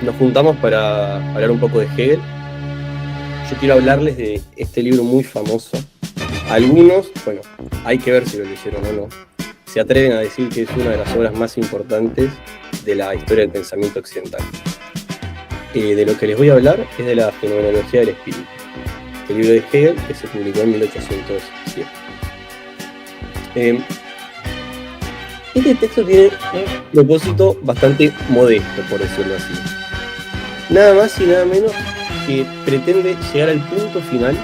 Nos juntamos para hablar un poco de Hegel. Yo quiero hablarles de este libro muy famoso. Algunos, bueno, hay que ver si lo leyeron o no, se atreven a decir que es una de las obras más importantes de la historia del pensamiento occidental. De lo que les voy a hablar es de la fenomenología del espíritu, el libro de Hegel que se publicó en 1807. Este texto tiene un propósito bastante modesto, por decirlo así. Nada más y nada menos que pretende llegar al punto final,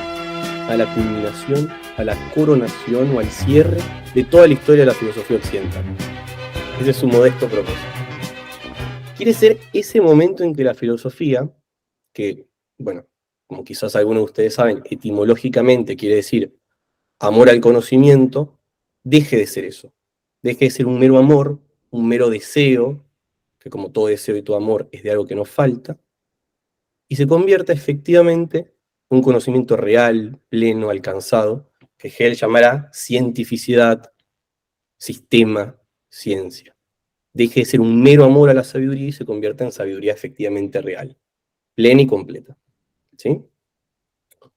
a la culminación, a la coronación o al cierre de toda la historia de la filosofía occidental. Ese es su modesto propósito. Quiere ser ese momento en que la filosofía, que, bueno, como quizás algunos de ustedes saben, etimológicamente quiere decir amor al conocimiento, deje de ser eso. Deje de ser un mero amor, un mero deseo, que como todo deseo y todo amor es de algo que nos falta, y se convierta efectivamente en un conocimiento real, pleno, alcanzado, que Hegel llamará cientificidad, sistema, ciencia. Deje de ser un mero amor a la sabiduría y se convierta en sabiduría efectivamente real, plena y completa. ¿Sí?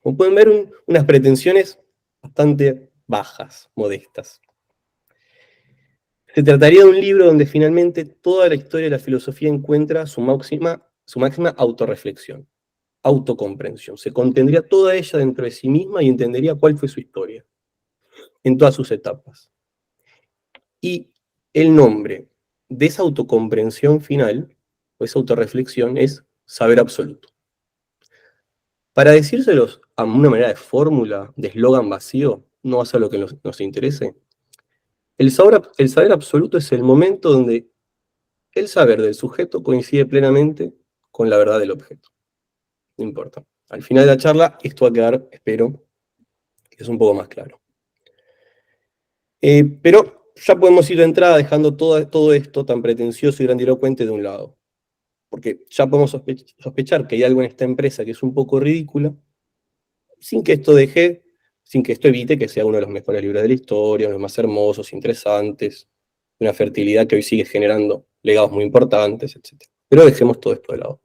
Como pueden ver, unas pretensiones bastante bajas, modestas. Se trataría de un libro donde finalmente toda la historia de la filosofía encuentra su máxima autorreflexión, autocomprensión. Se contendría toda ella dentro de sí misma y entendería cuál fue su historia, en todas sus etapas. Y el nombre de esa autocomprensión final, o esa autorreflexión, es saber absoluto. Para decírselos a una manera de fórmula, de eslogan vacío, no va a ser lo que nos interese. El saber absoluto es el momento donde el saber del sujeto coincide plenamente con la verdad del objeto. No importa. Al final de la charla, esto va a quedar, espero, que es un poco más claro. Pero ya podemos ir de entrada dejando todo esto tan pretencioso y grandilocuente de un lado. Porque ya podemos sospechar que hay algo en esta empresa que es un poco ridícula, sin que esto evite que sea uno de los mejores libros de la historia, uno de los más hermosos, interesantes, de una fertilidad que hoy sigue generando legados muy importantes, etc. Pero dejemos todo esto de lado.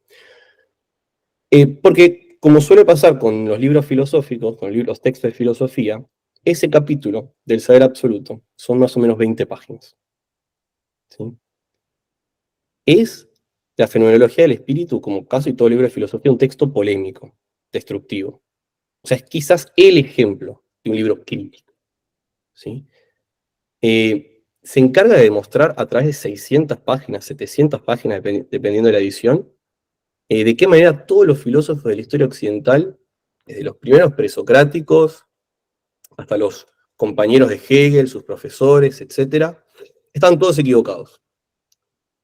Porque, como suele pasar con los libros filosóficos, con los textos de filosofía, ese capítulo del saber absoluto son más o menos 20 páginas. ¿Sí? Es la fenomenología del espíritu, como casi todo libro de filosofía, un texto polémico, destructivo. O sea, es quizás el ejemplo de un libro crítico. ¿Sí? Se encarga de demostrar a través de 600 páginas, 700 páginas, dependiendo de la edición, de qué manera todos los filósofos de la historia occidental, desde los primeros presocráticos hasta los compañeros de Hegel, sus profesores, etc., están todos equivocados.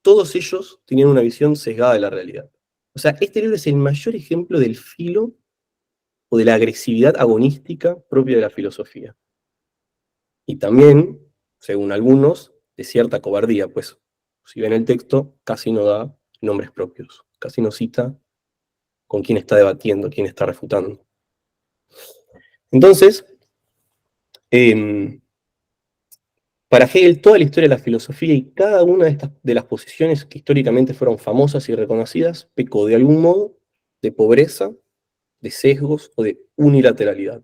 Todos ellos tenían una visión sesgada de la realidad. O sea, este libro es el mayor ejemplo del filo o de la agresividad agonística propia de la filosofía. Y también, según algunos, de cierta cobardía, pues si ven el texto, casi no da nombres propios, casi no cita con quién está debatiendo, quién está refutando. Entonces, para Hegel, toda la historia de la filosofía y cada una de las posiciones que históricamente fueron famosas y reconocidas pecó de algún modo de pobreza, de sesgos o de unilateralidad.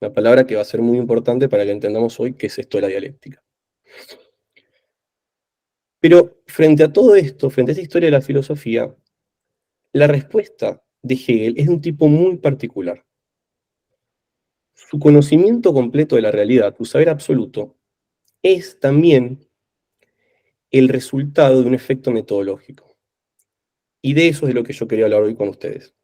Una palabra que va a ser muy importante para que entendamos hoy qué es esto de la dialéctica. Pero frente a todo esto, frente a esta historia de la filosofía, la respuesta de Hegel es de un tipo muy particular. Su conocimiento completo de la realidad, su saber absoluto, es también el resultado de un efecto metodológico. Y de eso es de lo que yo quería hablar hoy con ustedes.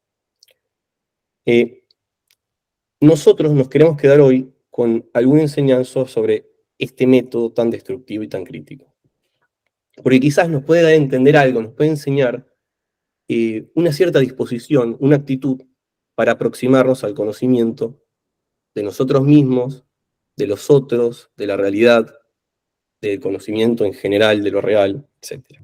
Nosotros nos queremos quedar hoy con algún enseñanza sobre este método tan destructivo y tan crítico. Porque quizás nos puede dar a entender algo, nos puede enseñar una cierta disposición, una actitud para aproximarnos al conocimiento de nosotros mismos, de los otros, de la realidad, del conocimiento en general, de lo real, etc.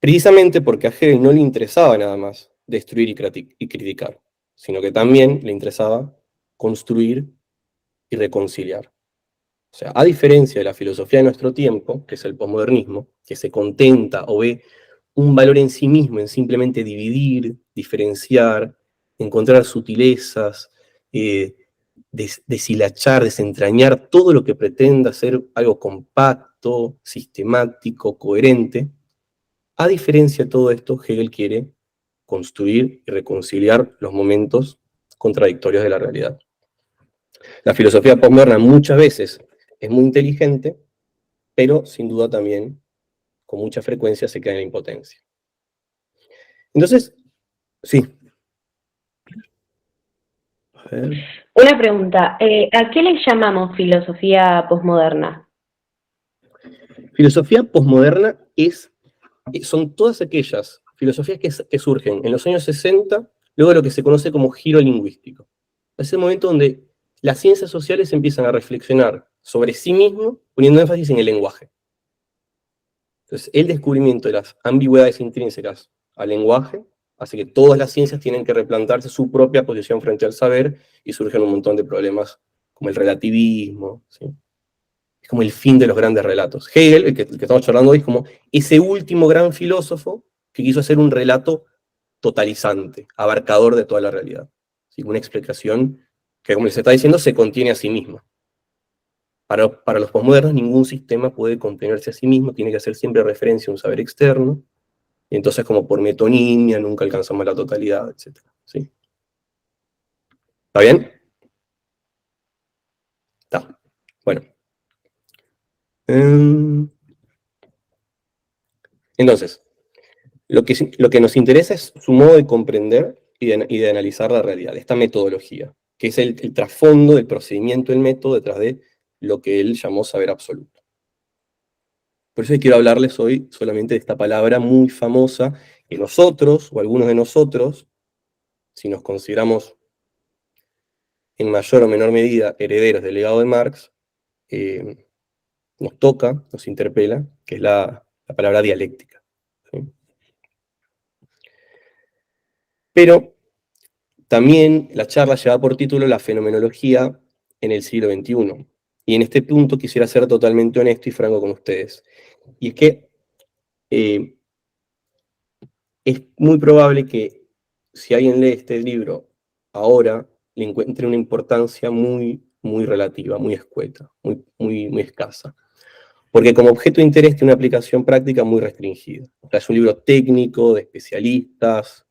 Precisamente porque a Hegel no le interesaba nada más destruir y criticar, sino que también le interesaba construir y reconciliar. O sea, a diferencia de la filosofía de nuestro tiempo, que es el posmodernismo, que se contenta o ve un valor en sí mismo, en simplemente dividir, diferenciar, encontrar sutilezas, deshilachar, desentrañar todo lo que pretenda ser algo compacto, sistemático, coherente. A diferencia de todo esto, Hegel quiere construir y reconciliar los momentos contradictorios de la realidad. La filosofía postmoderna muchas veces es muy inteligente, pero sin duda también, con mucha frecuencia, se queda en la impotencia. Entonces, sí. A ver. Una pregunta, ¿a qué le llamamos filosofía posmoderna? Filosofía posmoderna son todas aquellas filosofías que surgen en los años 60, luego de lo que se conoce como giro lingüístico. Es el momento donde las ciencias sociales empiezan a reflexionar sobre sí mismo, poniendo énfasis en el lenguaje. Entonces, el descubrimiento de las ambigüedades intrínsecas al lenguaje hace que todas las ciencias tienen que replantarse su propia posición frente al saber y surgen un montón de problemas como el relativismo, ¿sí? Es como el fin de los grandes relatos. Hegel, el que estamos charlando hoy, es como ese último gran filósofo que quiso hacer un relato totalizante, abarcador de toda la realidad. ¿Sí? Una explicación que, como les está diciendo, se contiene a sí misma. Para los posmodernos, ningún sistema puede contenerse a sí mismo, tiene que hacer siempre referencia a un saber externo, y entonces como por metonimia nunca alcanzamos la totalidad, etc. ¿Sí? ¿Está bien? Está. Bueno. Entonces, lo que nos interesa es su modo de comprender y de analizar la realidad, esta metodología, que es el trasfondo del procedimiento, el método detrás de lo que él llamó saber absoluto. Por eso quiero hablarles hoy solamente de esta palabra muy famosa que nosotros, o algunos de nosotros, si nos consideramos en mayor o menor medida herederos del legado de Marx, nos toca, nos interpela, que es la palabra dialéctica. ¿Sí? Pero también la charla lleva por título La fenomenología en el siglo XXI. Y en este punto quisiera ser totalmente honesto y franco con ustedes. Y es que es muy probable que si alguien lee este libro ahora, le encuentre una importancia muy, muy relativa, muy escueta, muy escasa. Porque como objeto de interés tiene una aplicación práctica muy restringida. O sea, es un libro técnico, de especialistas,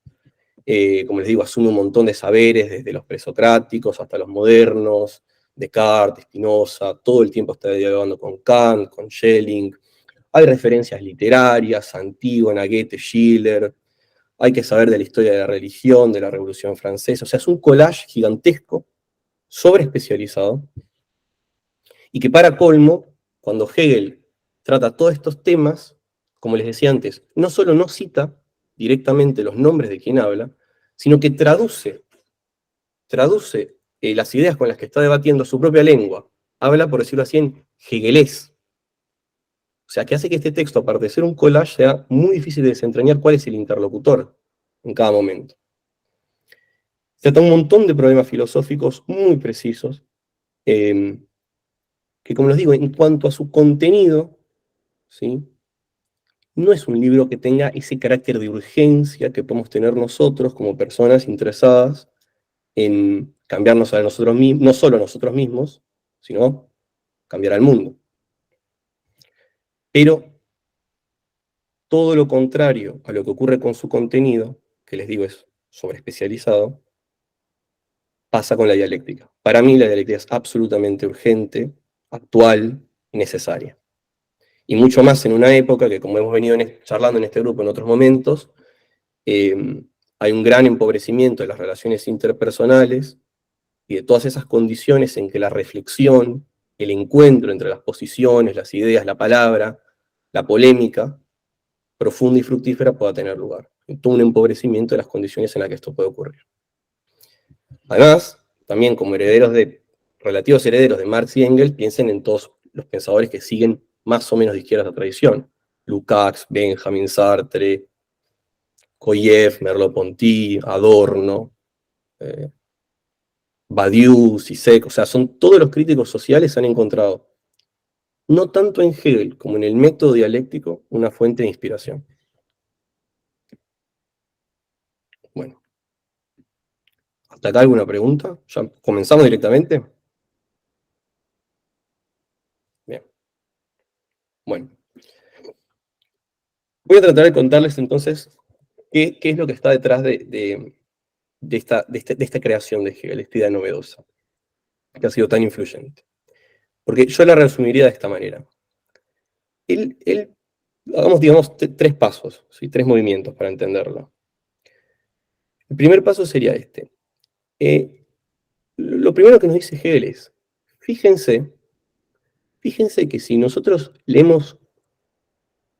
como les digo, asume un montón de saberes, desde los presocráticos hasta los modernos, Descartes, Spinoza, todo el tiempo está dialogando con Kant, con Schelling. Hay referencias literarias, Antígona, Goethe, Schiller. Hay que saber de la historia de la religión, de la Revolución Francesa. O sea, es un collage gigantesco, sobreespecializado, y que para colmo, cuando Hegel trata todos estos temas, como les decía antes, no solo no cita directamente los nombres de quien habla, sino que traduce las ideas con las que está debatiendo su propia lengua. Habla, por decirlo así, en hegelés. O sea, que hace que este texto, aparte de ser un collage, sea muy difícil de desentrañar cuál es el interlocutor en cada momento. Trata un montón de problemas filosóficos muy precisos, que, como les digo, en cuanto a su contenido, ¿sí? No es un libro que tenga ese carácter de urgencia que podemos tener nosotros como personas interesadas en cambiarnos a nosotros mismos, no solo a nosotros mismos, sino cambiar al mundo. Pero todo lo contrario a lo que ocurre con su contenido, que les digo es sobreespecializado, pasa con la dialéctica. Para mí la dialéctica es absolutamente urgente, actual y necesaria. Y mucho más en una época que, como hemos venido charlando en este grupo en otros momentos, hay un gran empobrecimiento de las relaciones interpersonales y de todas esas condiciones en que la reflexión, el encuentro entre las posiciones, las ideas, la palabra, la polémica, profunda y fructífera pueda tener lugar. Todo un empobrecimiento de las condiciones en las que esto puede ocurrir. Además, también como relativos herederos de Marx y Engels, piensen en todos los pensadores que siguen más o menos de izquierda a la tradición. Lukács, Benjamin, Sartre, Koyev, Merleau-Ponty, Adorno, Badiou, Zizek, o sea, son todos los críticos sociales han encontrado no tanto en Hegel como en el método dialéctico, una fuente de inspiración. Bueno, ¿hasta acá alguna pregunta? ¿Ya comenzamos directamente? Bien. Bueno, voy a tratar de contarles entonces qué es lo que está detrás de esta creación de Hegel, esta idea novedosa, que ha sido tan influyente. Porque yo la resumiría de esta manera. Hagamos, digamos, tres pasos, ¿sí? Tres movimientos para entenderlo. El primer paso sería este. Lo primero que nos dice Hegel es, fíjense que si nosotros leemos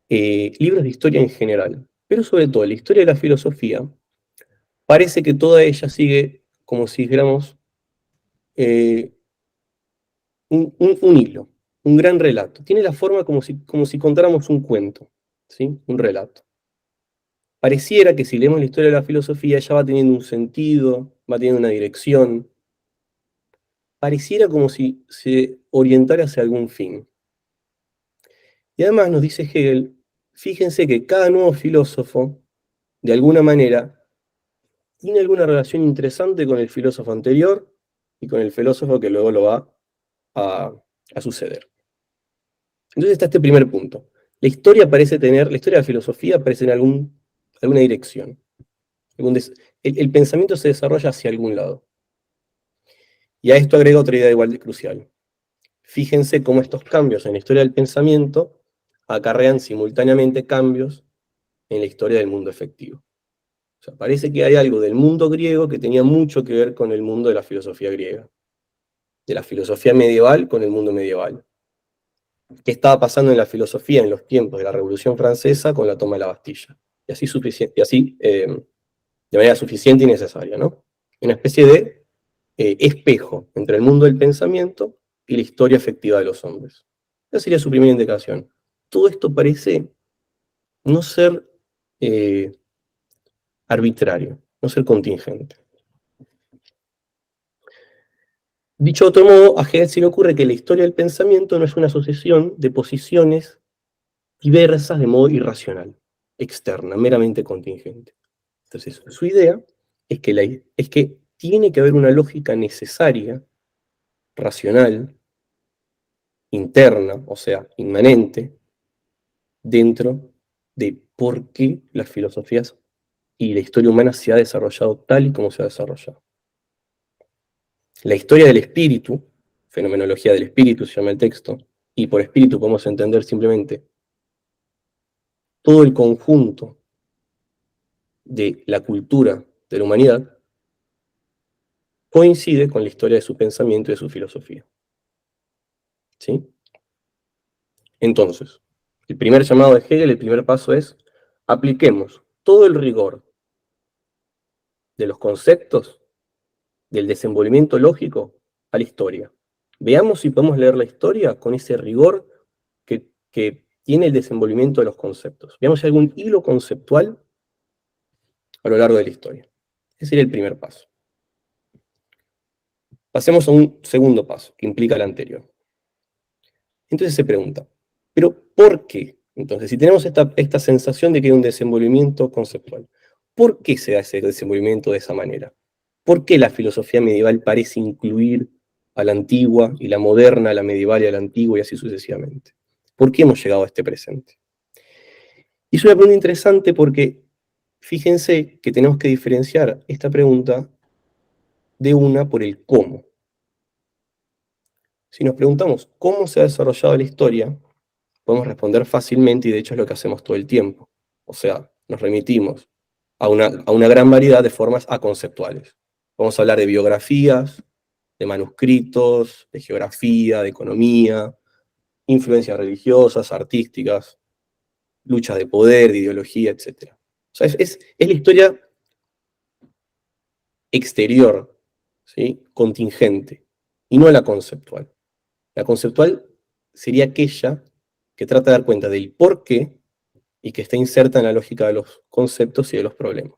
libros de historia en general, pero sobre todo la historia de la filosofía, parece que toda ella sigue como si dijéramos eh, un hilo, un gran relato. Tiene la forma como si contáramos un cuento, ¿sí? Un relato. Pareciera que si leemos la historia de la filosofía ya va teniendo un sentido, va teniendo una dirección. Pareciera como si se orientara hacia algún fin. Y además nos dice Hegel, fíjense que cada nuevo filósofo, de alguna manera, tiene alguna relación interesante con el filósofo anterior y con el filósofo que luego lo va a suceder. Entonces está este primer punto. La historia de la filosofía parece tener alguna dirección. El pensamiento se desarrolla hacia algún lado. Y a esto agrega otra idea igual de crucial. Fíjense cómo estos cambios en la historia del pensamiento acarrean simultáneamente cambios en la historia del mundo efectivo. O sea, parece que hay algo del mundo griego que tenía mucho que ver con el mundo de la filosofía griega. De la filosofía medieval con el mundo medieval. ¿Qué estaba pasando en la filosofía en los tiempos de la Revolución Francesa con la toma de la Bastilla? Y así de manera suficiente y necesaria, ¿no? Una especie de espejo entre el mundo del pensamiento y la historia efectiva de los hombres. Esa sería su primera indicación. Todo esto parece no ser arbitrario, no ser contingente. Dicho de otro modo, a Hegel se le ocurre que la historia del pensamiento no es una sucesión de posiciones diversas de modo irracional, externa, meramente contingente. Entonces, su idea es que tiene que haber una lógica necesaria, racional, interna, o sea, inmanente, dentro de por qué las filosofías y la historia humana se ha desarrollado tal y como se ha desarrollado. La historia del espíritu, fenomenología del espíritu se llama el texto, y por espíritu podemos entender simplemente todo el conjunto de la cultura de la humanidad, coincide con la historia de su pensamiento y de su filosofía. ¿Sí? Entonces, el primer llamado de Hegel, el primer paso es, apliquemos todo el rigor de los conceptos del desenvolvimiento lógico a la historia. Veamos si podemos leer la historia con ese rigor que tiene el desenvolvimiento de los conceptos. Veamos si hay algún hilo conceptual a lo largo de la historia. Ese sería el primer paso. Pasemos a un segundo paso, que implica el anterior. Entonces se pregunta, ¿pero por qué? Entonces, si tenemos esta sensación de que hay un desenvolvimiento conceptual, ¿por qué se da ese desenvolvimiento de esa manera? ¿Por qué la filosofía medieval parece incluir a la antigua y la moderna, a la medieval y a la antigua y así sucesivamente? ¿Por qué hemos llegado a este presente? Y es una pregunta interesante porque fíjense que tenemos que diferenciar esta pregunta de una por el cómo. Si nos preguntamos cómo se ha desarrollado la historia, podemos responder fácilmente y de hecho es lo que hacemos todo el tiempo. O sea, nos remitimos a una gran variedad de formas aconceptuales. Vamos a hablar de biografías, de manuscritos, de geografía, de economía, influencias religiosas, artísticas, luchas de poder, de ideología, etc. O sea, es la historia exterior, ¿sí? Contingente, y no la conceptual. La conceptual sería aquella que trata de dar cuenta del por qué y que está inserta en la lógica de los conceptos y de los problemas.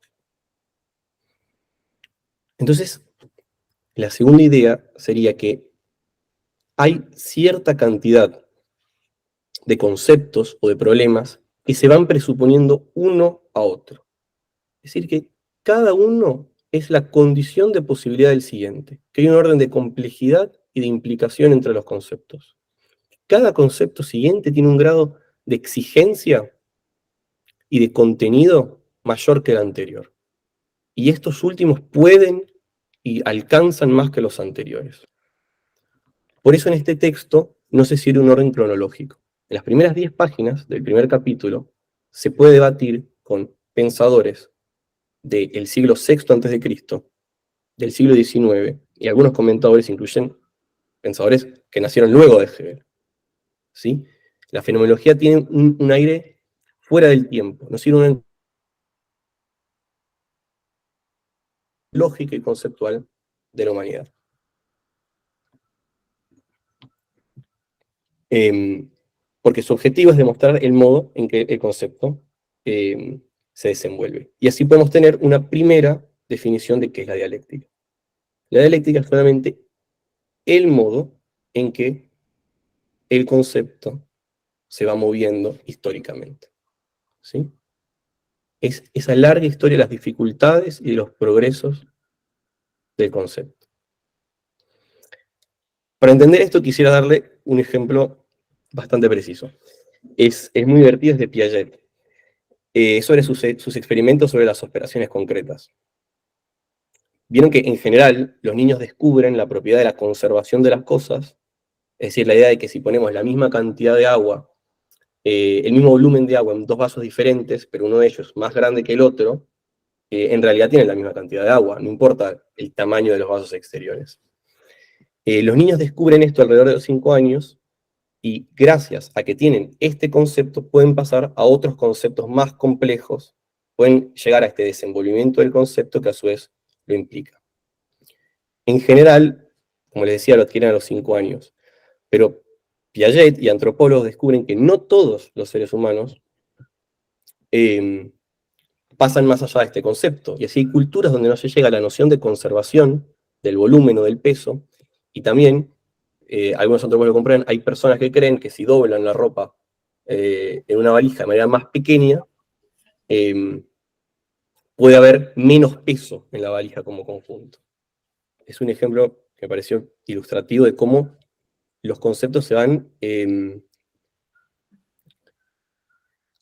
Entonces, la segunda idea sería que hay cierta cantidad de conceptos o de problemas que se van presuponiendo uno a otro. Es decir, que cada uno es la condición de posibilidad del siguiente, que hay un orden de complejidad y de implicación entre los conceptos. Cada concepto siguiente tiene un grado de exigencia y de contenido mayor que el anterior. Y estos últimos pueden y alcanzan más que los anteriores. Por eso en este texto no se sigue un orden cronológico. En las primeras 10 páginas del primer capítulo se puede debatir con pensadores del siglo VI a.C., del siglo XIX, y algunos comentadores incluyen pensadores que nacieron luego de Hegel. ¿Sí? La fenomenología tiene un aire fuera del tiempo, no sirve una lógica y conceptual de la humanidad. Porque su objetivo es demostrar el modo en que el concepto se desenvuelve. Y así podemos tener una primera definición de qué es la dialéctica. La dialéctica es solamente el modo en que el concepto se va moviendo históricamente. ¿Sí? Es esa larga historia de las dificultades y de los progresos del concepto. Para entender esto quisiera darle un ejemplo bastante preciso. Es muy divertido, es de Piaget. Sobre sus experimentos sobre las operaciones concretas. Vieron que en general los niños descubren la propiedad de la conservación de las cosas, es decir, la idea de que si ponemos la misma cantidad de agua, el mismo volumen de agua en dos vasos diferentes, pero uno de ellos más grande que el otro, en realidad tienen la misma cantidad de agua, no importa el tamaño de los vasos exteriores. Los niños descubren esto alrededor de los 5 años, y gracias a que tienen este concepto pueden pasar a otros conceptos más complejos, pueden llegar a este desenvolvimiento del concepto que a su vez lo implica. En general, como les decía, lo adquieren a los 5 años, pero Piaget y antropólogos descubren que no todos los seres humanos pasan más allá de este concepto, y así hay culturas donde no se llega a la noción de conservación del volumen o del peso, y también, algunos antropólogos lo comprueban, hay personas que creen que si doblan la ropa en una valija de manera más pequeña, puede haber menos peso en la valija como conjunto. Es un ejemplo que me pareció ilustrativo de cómo los conceptos se van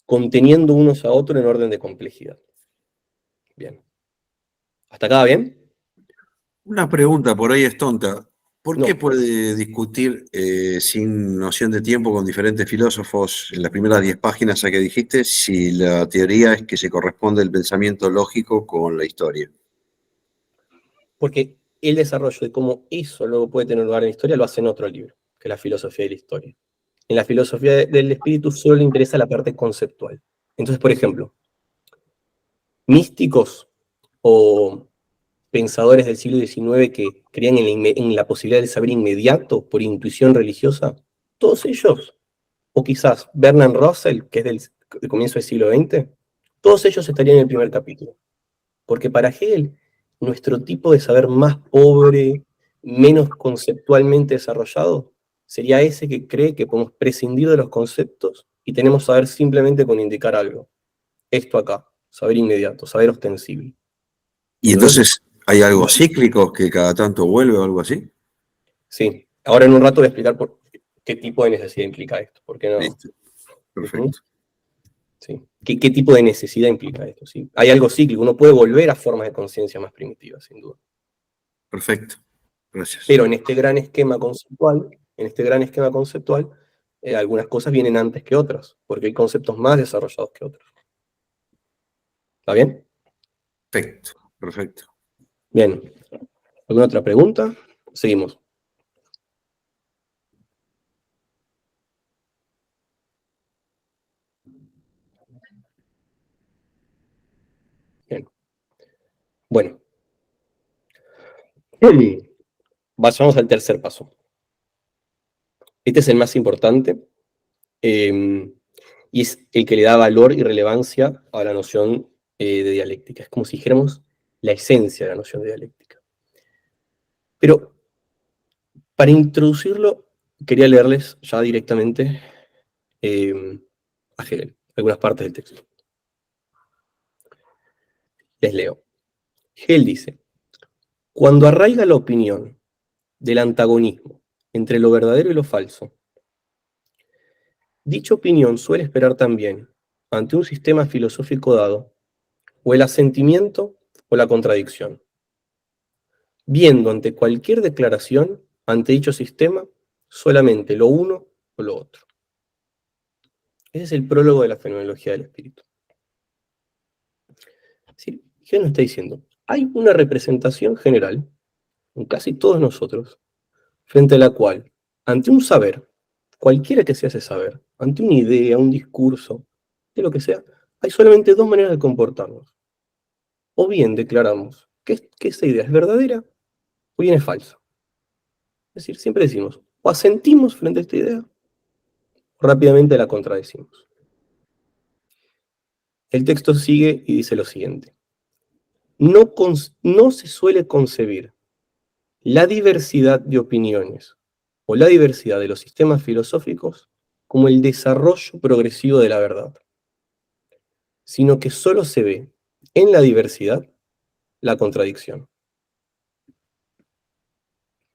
conteniendo unos a otros en orden de complejidad. Bien. ¿Hasta acá bien? Una pregunta por ahí es tonta. ¿Por No. qué puede discutir sin noción de tiempo con diferentes filósofos en las primeras 10 páginas a que dijiste si la teoría es que se corresponde el pensamiento lógico con la historia? Porque el desarrollo de cómo eso luego puede tener lugar en la historia lo hace en otro libro, que es la filosofía de la historia. En la filosofía del espíritu solo le interesa la parte conceptual. Entonces, por ejemplo, místicos o pensadores del siglo XIX que creían en la posibilidad del saber inmediato por intuición religiosa, todos ellos, o quizás Bertrand Russell, que es del comienzo del siglo XX, todos ellos estarían en el primer capítulo. Porque para Hegel, nuestro tipo de saber más pobre, menos conceptualmente desarrollado, sería ese que cree que podemos prescindir de los conceptos y tenemos saber simplemente con indicar algo. Esto acá, saber inmediato, saber ostensible. ¿Y entonces hay algo cíclico que cada tanto vuelve o algo así? Sí, ahora en un rato voy a explicar qué tipo de necesidad implica esto. ¿Por qué no? Listo. Perfecto. Sí. ¿Qué tipo de necesidad implica esto? ¿Sí? Hay algo cíclico, uno puede volver a formas de conciencia más primitivas, sin duda. Perfecto. Gracias. Pero en este gran esquema conceptual, algunas cosas vienen antes que otras, porque hay conceptos más desarrollados que otros. ¿Está bien? Perfecto, perfecto. Bien. ¿Alguna otra pregunta? Seguimos. Bien. Bueno. Vayamos al tercer paso. Este es el más importante, y es el que le da valor y relevancia a la noción de dialéctica. Es como si dijéramos la esencia de la noción de dialéctica. Pero para introducirlo, quería leerles ya directamente a Hegel, algunas partes del texto. Les leo. Hegel dice: cuando arraiga la opinión del antagonismo entre lo verdadero y lo falso, dicha opinión suele esperar también, ante un sistema filosófico dado, o el asentimiento o la contradicción, viendo ante cualquier declaración, ante dicho sistema, solamente lo uno o lo otro. Ese es el prólogo de la fenomenología del espíritu. Es decir, Hegel nos está diciendo, hay una representación general, en casi todos nosotros, frente a la cual, ante un saber, cualquiera que sea ese saber, ante una idea, un discurso, de lo que sea, hay solamente dos maneras de comportarnos. O bien declaramos que esa idea es verdadera, o bien es falsa. Es decir, siempre decimos, o asentimos frente a esta idea, o rápidamente la contradecimos. El texto sigue y dice lo siguiente. No se suele concebir la diversidad de opiniones o la diversidad de los sistemas filosóficos como el desarrollo progresivo de la verdad, sino que solo se ve en la diversidad la contradicción.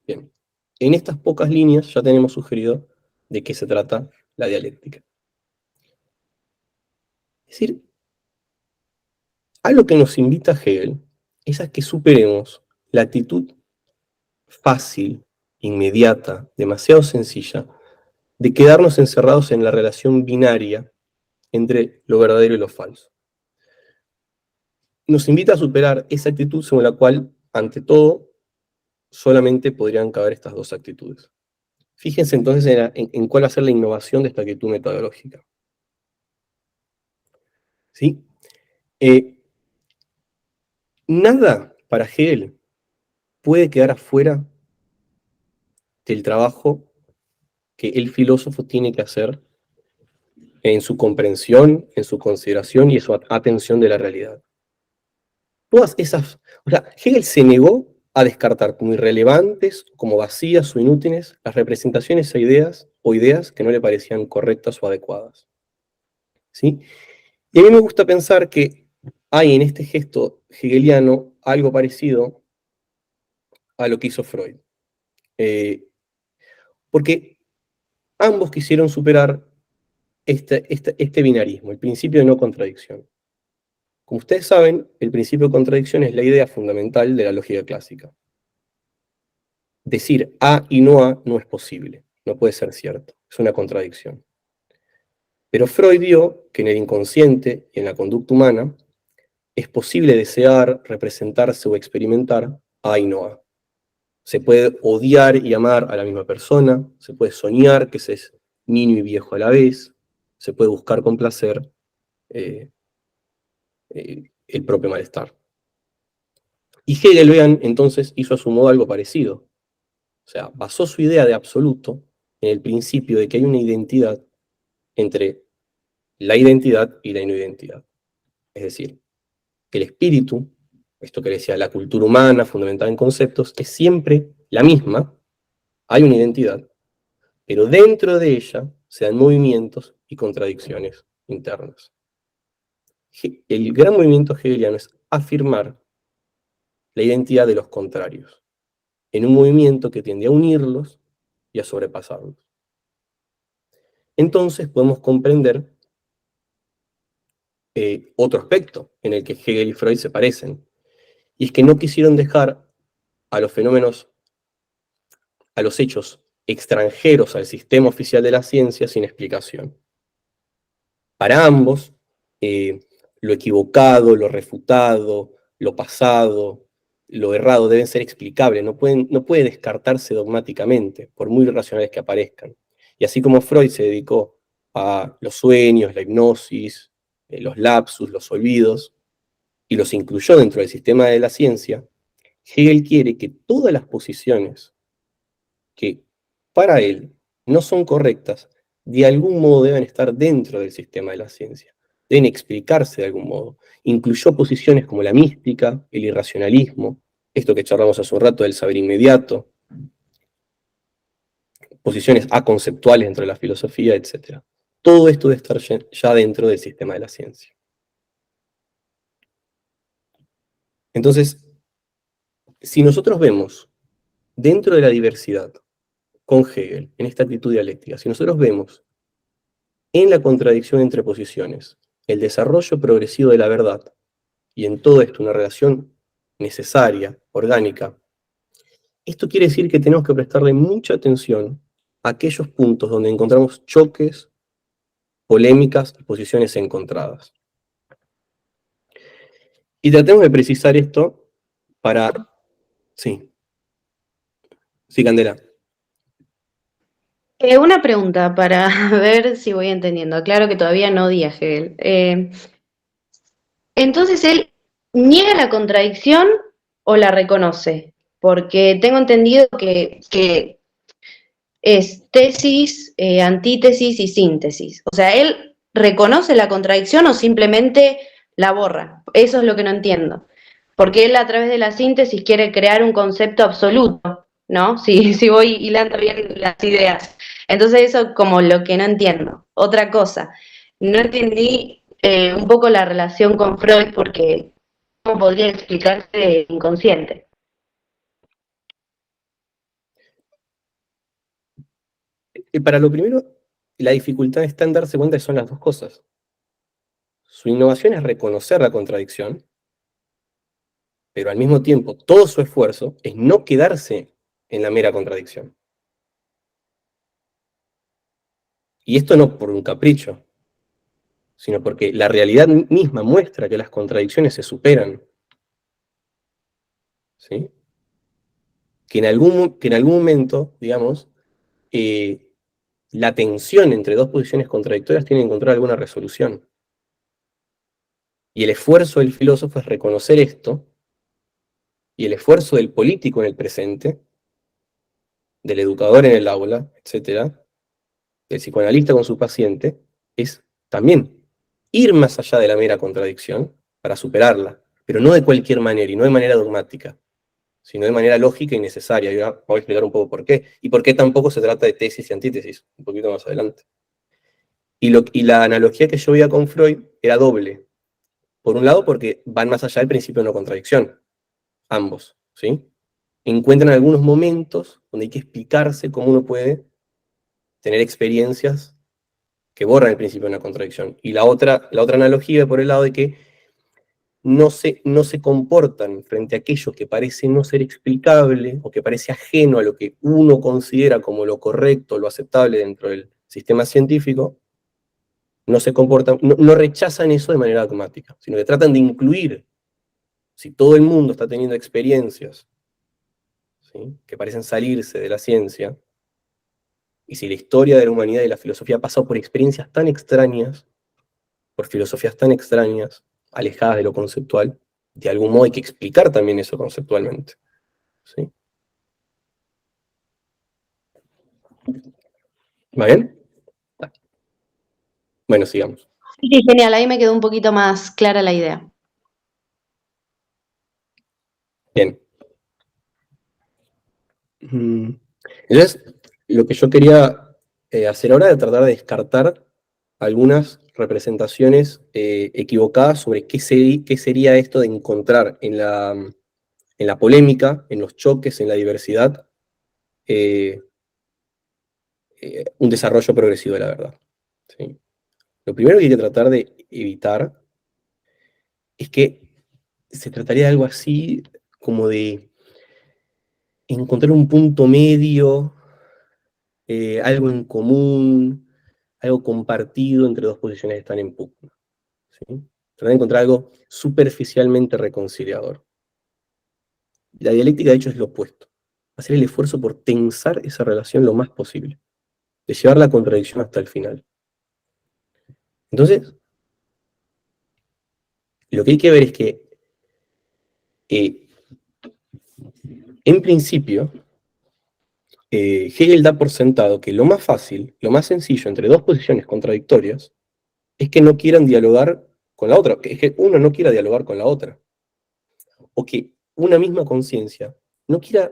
Bien, en estas pocas líneas ya tenemos sugerido de qué se trata la dialéctica. Es decir, a lo que nos invita Hegel es a que superemos la actitud fácil, inmediata, demasiado sencilla, de quedarnos encerrados en la relación binaria entre lo verdadero y lo falso. Nos invita a superar esa actitud según la cual, ante todo, solamente podrían caber estas dos actitudes. Fíjense entonces en cuál va a ser la innovación de esta actitud metodológica. ¿Sí? Nada para Hegel puede quedar afuera del trabajo que el filósofo tiene que hacer en su comprensión, en su consideración y en su atención de la realidad. Todas esas... O sea, Hegel se negó a descartar como irrelevantes, como vacías o inútiles las representaciones o ideas que no le parecían correctas o adecuadas. ¿Sí? Y a mí me gusta pensar que hay en este gesto hegeliano algo parecido a lo que hizo Freud. Porque ambos quisieron superar este binarismo, el principio de no contradicción. Como ustedes saben, el principio de contradicción es la idea fundamental de la lógica clásica. Decir A y no A no es posible, no puede ser cierto, es una contradicción. Pero Freud vio que en el inconsciente y en la conducta humana es posible desear, representarse o experimentar A y no A. Se puede odiar y amar a la misma persona, se puede soñar que se es niño y viejo a la vez, se puede buscar con placer el propio malestar. Y Hegel, vean, entonces hizo a su modo algo parecido. O sea, basó su idea de absoluto en el principio de que hay una identidad entre la identidad y la no identidad. Es decir, que el espíritu, esto que decía la cultura humana fundamentada en conceptos, es siempre la misma, hay una identidad, pero dentro de ella se dan movimientos y contradicciones internas. El gran movimiento hegeliano es afirmar la identidad de los contrarios, en un movimiento que tiende a unirlos y a sobrepasarlos. Entonces podemos comprender otro aspecto en el que Hegel y Freud se parecen, y es que no quisieron dejar a los fenómenos, a los hechos extranjeros al sistema oficial de la ciencia sin explicación. Para ambos, lo equivocado, lo refutado, lo pasado, lo errado deben ser explicables, no puede descartarse dogmáticamente, por muy irracionales que aparezcan. Y así como Freud se dedicó a los sueños, la hipnosis, los lapsus, los olvidos, y los incluyó dentro del sistema de la ciencia, Hegel quiere que todas las posiciones que para él no son correctas, de algún modo deben estar dentro del sistema de la ciencia, deben explicarse de algún modo. Incluyó posiciones como la mística, el irracionalismo, esto que charlamos hace un rato del saber inmediato, posiciones aconceptuales dentro de la filosofía, etc. todo esto debe estar ya dentro del sistema de la ciencia. Entonces, si nosotros vemos dentro de la diversidad, con Hegel, en esta actitud dialéctica, si nosotros vemos en la contradicción entre posiciones el desarrollo progresivo de la verdad, y en todo esto una relación necesaria, orgánica, esto quiere decir que tenemos que prestarle mucha atención a aquellos puntos donde encontramos choques, polémicas y posiciones encontradas. Y tratemos de precisar esto para... Sí. Sí, Candela. Una pregunta para ver si voy entendiendo. Claro que todavía no di a Hegel. Entonces él niega la contradicción o la reconoce, porque tengo entendido que es tesis, antítesis y síntesis. O sea, él reconoce la contradicción o simplemente la borra. Eso es lo que no entiendo. Porque él a través de la síntesis quiere crear un concepto absoluto, ¿no? Si voy hilando bien las ideas. Entonces eso como lo que no entiendo. Otra cosa, no entendí un poco la relación con Freud porque ¿cómo podría explicarse inconsciente? Para lo primero, la dificultad está en darse cuenta que son las dos cosas. Su innovación es reconocer la contradicción, pero al mismo tiempo todo su esfuerzo es no quedarse en la mera contradicción. Y esto no por un capricho, sino porque la realidad misma muestra que las contradicciones se superan. ¿Sí? Que en algún momento, digamos, la tensión entre dos posiciones contradictorias tiene que encontrar alguna resolución. Y el esfuerzo del filósofo es reconocer esto, y el esfuerzo del político en el presente, del educador en el aula, etcétera, del psicoanalista con su paciente, es también ir más allá de la mera contradicción para superarla, pero no de cualquier manera y no de manera dogmática, sino de manera lógica y necesaria. Y ahora voy a explicar un poco por qué, y por qué tampoco se trata de tesis y antítesis, un poquito más adelante. Y la analogía que yo veía con Freud era doble. Por un lado, porque van más allá del principio de no contradicción, ambos, ¿sí? Encuentran algunos momentos donde hay que explicarse cómo uno puede tener experiencias que borran el principio de una contradicción. Y la otra analogía por el lado de que no se comportan frente a aquello que parece no ser explicable o que parece ajeno a lo que uno considera como lo correcto, lo aceptable dentro del sistema científico, no se comportan, no rechazan eso de manera automática, sino que tratan de incluir, si todo el mundo está teniendo experiencias, ¿sí?, que parecen salirse de la ciencia, y si la historia de la humanidad y la filosofía ha pasado por experiencias tan extrañas, por filosofías tan extrañas, alejadas de lo conceptual, de algún modo hay que explicar también eso conceptualmente. ¿Sí? ¿Va bien? Bueno, sigamos. Sí, genial, ahí me quedó un poquito más clara la idea. Bien. Entonces, lo que yo quería hacer ahora es tratar de descartar algunas representaciones equivocadas sobre qué sería esto de encontrar en la polémica, en los choques, en la diversidad, un desarrollo progresivo de la verdad. ¿Sí? Lo primero que hay que tratar de evitar es que se trataría de algo así como de encontrar un punto medio, algo en común, algo compartido entre dos posiciones que están en pugna. ¿Sí? Tratar de encontrar algo superficialmente reconciliador. La dialéctica, de hecho, es lo opuesto. Hacer el esfuerzo por tensar esa relación lo más posible, de llevar la contradicción hasta el final. Entonces, lo que hay que ver es que, en principio, Hegel da por sentado que lo más fácil, lo más sencillo entre dos posiciones contradictorias es que no quieran dialogar con la otra, que es que uno no quiera dialogar con la otra, o que una misma conciencia no quiera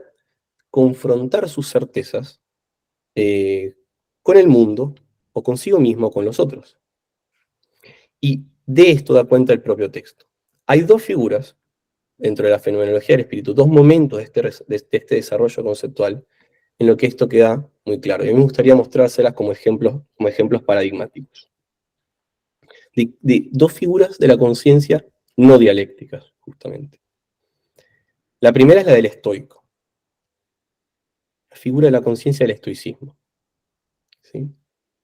confrontar sus certezas con el mundo o consigo mismo o con los otros. Y de esto da cuenta el propio texto. Hay dos figuras dentro de la fenomenología del espíritu, dos momentos de este desarrollo conceptual, en lo que esto queda muy claro. Y a mí me gustaría mostrárselas como ejemplos paradigmáticos. De dos figuras de la conciencia no dialécticas, justamente. La primera es la del estoico, la figura de la conciencia del estoicismo. ¿Sí?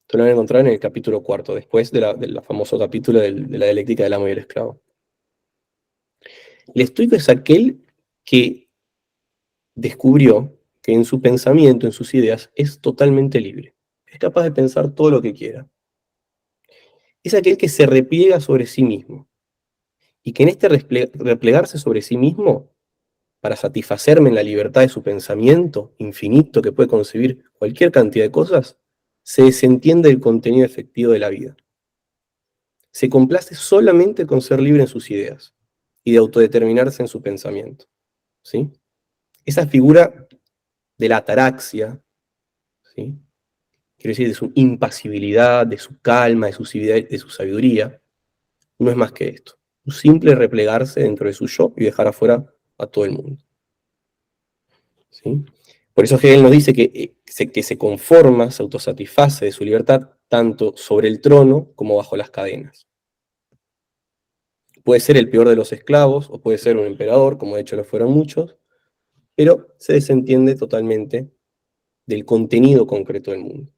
Esto lo van a encontrar en el capítulo 4, después del famoso capítulo de la dialéctica del amo y el esclavo. El estoico es aquel que descubrió que en su pensamiento, en sus ideas, es totalmente libre. Es capaz de pensar todo lo que quiera. Es aquel que se repliega sobre sí mismo. Y que en este replegarse sobre sí mismo, para satisfacerme en la libertad de su pensamiento infinito que puede concebir cualquier cantidad de cosas, se desentiende del contenido efectivo de la vida. Se complace solamente con ser libre en sus ideas y de autodeterminarse en su pensamiento. ¿Sí? Esa figura de la ataraxia, ¿sí? Quiero decir, de su impasibilidad, de su calma, de su sabiduría, no es más que esto. Un simple replegarse dentro de su yo y dejar afuera a todo el mundo. ¿Sí? Por eso Hegel nos dice que se conforma, se autosatisface de su libertad, tanto sobre el trono como bajo las cadenas. Puede ser el peor de los esclavos, o puede ser un emperador, como de hecho lo fueron muchos, pero se desentiende totalmente del contenido concreto del mundo.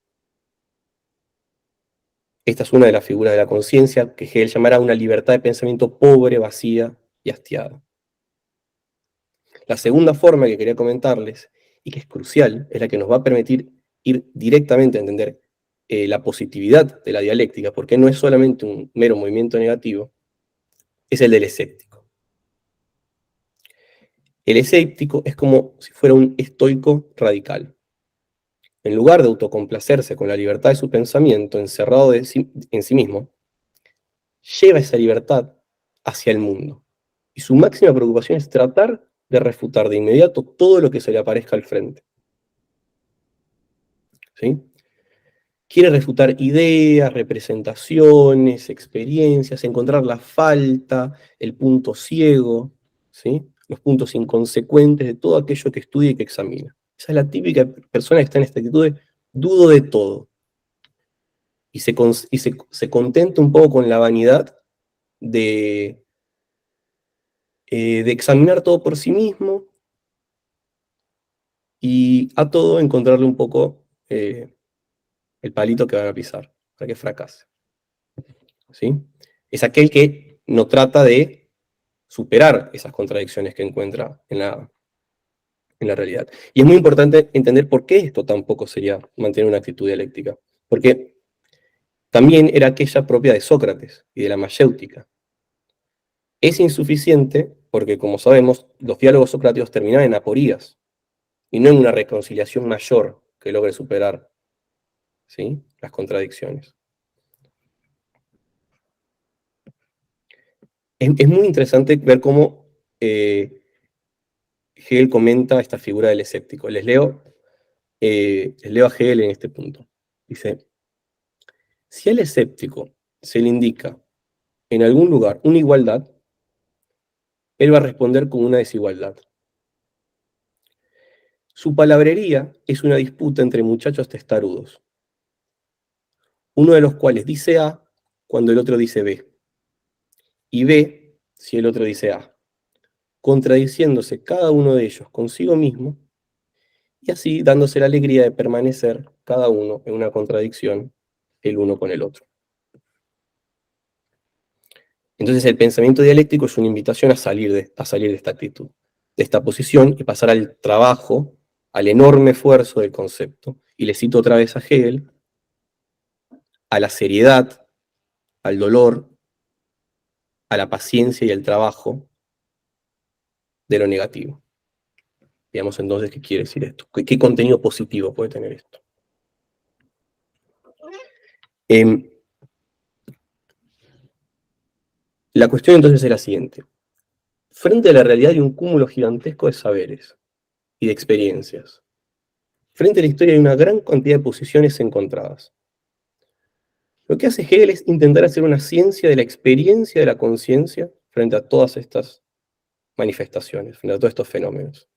Esta es una de las figuras de la conciencia que Hegel llamará una libertad de pensamiento pobre, vacía y hastiada. La segunda forma que quería comentarles, y que es crucial, es la que nos va a permitir ir directamente a entender la positividad de la dialéctica, porque no es solamente un mero movimiento negativo, es el del escéptico. El escéptico es como si fuera un estoico radical. En lugar de autocomplacerse con la libertad de su pensamiento encerrado en sí mismo, lleva esa libertad hacia el mundo. Y su máxima preocupación es tratar de refutar de inmediato todo lo que se le aparezca al frente. ¿Sí? Quiere refutar ideas, representaciones, experiencias, encontrar la falta, el punto ciego, ¿sí? Los puntos inconsecuentes de todo aquello que estudia y que examina. Esa es la típica persona que está en esta actitud de dudo de todo. Y se contenta un poco con la vanidad de examinar todo por sí mismo y a todo encontrarle un poco el palito que van a pisar para que fracase. ¿Sí? Es aquel que no trata de superar esas contradicciones que encuentra en la realidad. Y es muy importante entender por qué esto tampoco sería mantener una actitud dialéctica. Porque también era aquella propia de Sócrates y de la mayéutica. Es insuficiente porque, como sabemos, los diálogos socráticos terminaban en aporías y no en una reconciliación mayor que logre superar, ¿sí?, las contradicciones. Es muy interesante ver cómo Hegel comenta esta figura del escéptico. Les leo a Hegel en este punto. Dice, si al escéptico se le indica en algún lugar una igualdad, él va a responder con una desigualdad. Su palabrería es una disputa entre muchachos testarudos, uno de los cuales dice A cuando el otro dice B, y B si el otro dice A, contradiciéndose cada uno de ellos consigo mismo, y así dándose la alegría de permanecer cada uno en una contradicción el uno con el otro. Entonces el pensamiento dialéctico es una invitación a salir de esta actitud, de esta posición, y pasar al trabajo, al enorme esfuerzo del concepto. Y le cito otra vez a Hegel, a la seriedad, al dolor, a la paciencia y el trabajo de lo negativo. Veamos entonces qué quiere decir esto. ¿Qué contenido positivo puede tener esto? La cuestión entonces es la siguiente. Frente a la realidad hay un cúmulo gigantesco de saberes y de experiencias. Frente a la historia hay una gran cantidad de posiciones encontradas. Lo que hace Hegel es intentar hacer una ciencia de la experiencia de la conciencia frente a todas estas manifestaciones, frente a todos estos fenómenos.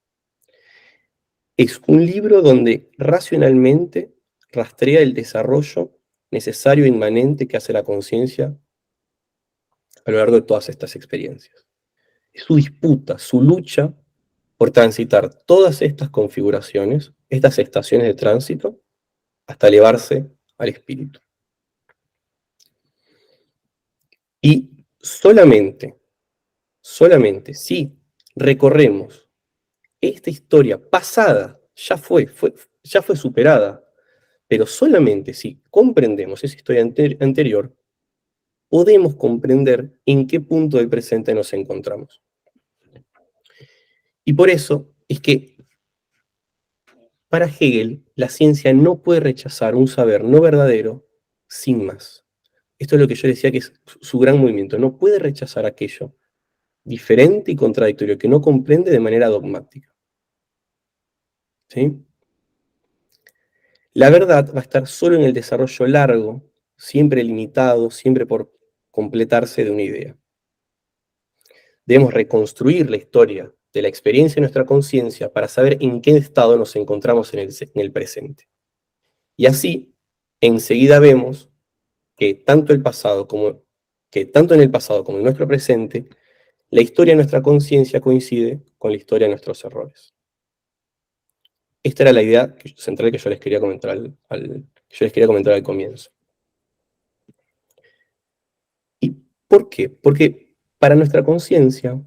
Es un libro donde racionalmente rastrea el desarrollo necesario e inmanente que hace la conciencia a lo largo de todas estas experiencias. Es su disputa, su lucha por transitar todas estas configuraciones, estas estaciones de tránsito, hasta elevarse al espíritu. Y solamente si recorremos esta historia pasada, ya fue superada, pero solamente si comprendemos esa historia anterior, podemos comprender en qué punto del presente nos encontramos. Y por eso es que para Hegel la ciencia no puede rechazar un saber no verdadero sin más. Esto es lo que yo decía que es su gran movimiento. No puede rechazar aquello diferente y contradictorio que no comprende de manera dogmática. ¿Sí? La verdad va a estar solo en el desarrollo largo, siempre limitado, siempre por completarse de una idea. Debemos reconstruir la historia de la experiencia de nuestra conciencia para saber en qué estado nos encontramos en el presente. Y así, enseguida vemos que tanto en el pasado como en nuestro presente, la historia de nuestra conciencia coincide con la historia de nuestros errores. Esta era la idea central que yo les quería comentar al comienzo. ¿Y por qué? Porque para nuestra conciencia,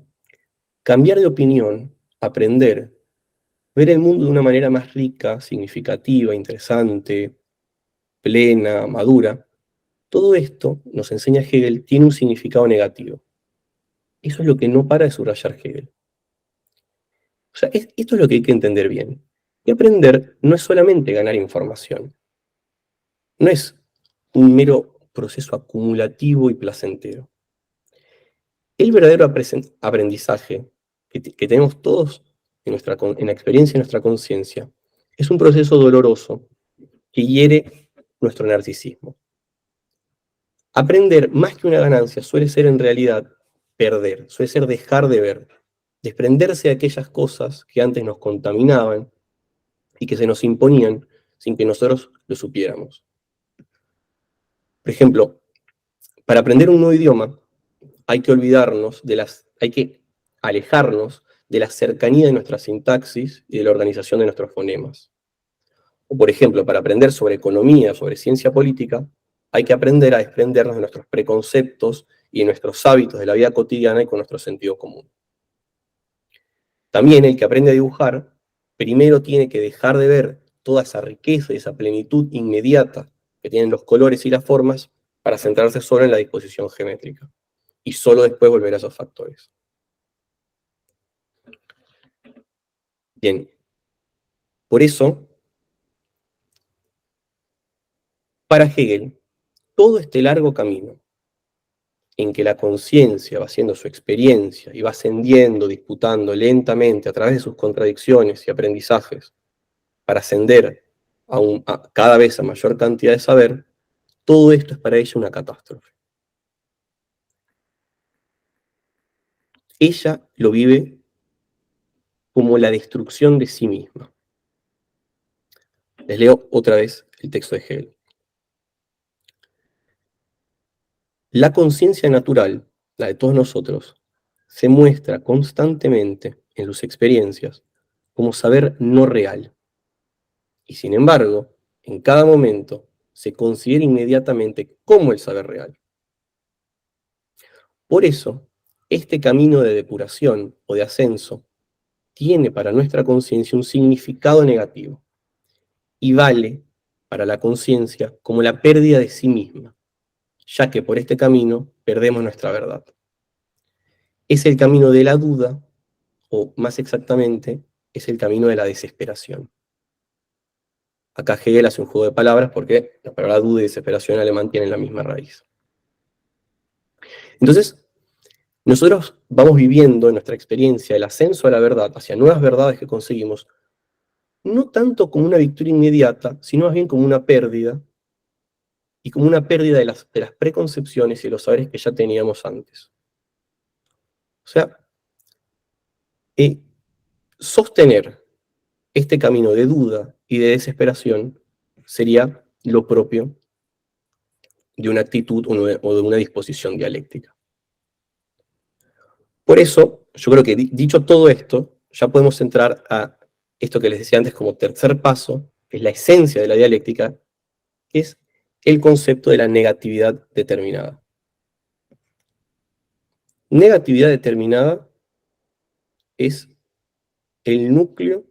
cambiar de opinión, aprender, ver el mundo de una manera más rica, significativa, interesante, plena, madura, todo esto, nos enseña Hegel, tiene un significado negativo. Eso es lo que no para de subrayar Hegel. O sea, esto es lo que hay que entender bien. Y aprender no es solamente ganar información. No es un mero proceso acumulativo y placentero. El verdadero aprendizaje que tenemos todos en la experiencia de nuestra conciencia es un proceso doloroso que hiere nuestro narcisismo. Aprender, más que una ganancia, suele ser en realidad perder, suele ser dejar de ver, desprenderse de aquellas cosas que antes nos contaminaban y que se nos imponían sin que nosotros lo supiéramos. Por ejemplo, para aprender un nuevo idioma hay que alejarnos de la cercanía de nuestra sintaxis y de la organización de nuestros fonemas. O por ejemplo, para aprender sobre economía, sobre ciencia política, hay que aprender a desprendernos de nuestros preconceptos y de nuestros hábitos de la vida cotidiana y con nuestro sentido común. También el que aprende a dibujar, primero tiene que dejar de ver toda esa riqueza y esa plenitud inmediata que tienen los colores y las formas para centrarse solo en la disposición geométrica. Y solo después volver a esos factores. Bien. Por eso, para Hegel, todo este largo camino en que la conciencia va haciendo su experiencia y va ascendiendo, disputando lentamente a través de sus contradicciones y aprendizajes para ascender a cada vez a mayor cantidad de saber, todo esto es para ella una catástrofe. Ella lo vive como la destrucción de sí misma. Les leo otra vez el texto de Hegel. La conciencia natural, la de todos nosotros, se muestra constantemente en sus experiencias como saber no real. Y sin embargo, en cada momento se considera inmediatamente como el saber real. Por eso, este camino de depuración o de ascenso tiene para nuestra conciencia un significado negativo y vale para la conciencia como la pérdida de sí misma, ya que por este camino perdemos nuestra verdad. Es el camino de la duda, o más exactamente, es el camino de la desesperación. Acá Hegel hace un juego de palabras porque la palabra duda y desesperación en alemán tienen la misma raíz. Entonces, nosotros vamos viviendo en nuestra experiencia el ascenso a la verdad, hacia nuevas verdades que conseguimos, no tanto como una victoria inmediata, sino más bien como una pérdida y como una pérdida de las preconcepciones y de los saberes que ya teníamos antes. O sea, sostener este camino de duda y de desesperación sería lo propio de una actitud o de una disposición dialéctica. Por eso, yo creo que dicho todo esto, ya podemos entrar a esto que les decía antes como tercer paso, que es la esencia de la dialéctica, que es el concepto de la negatividad determinada. Negatividad determinada es el núcleo,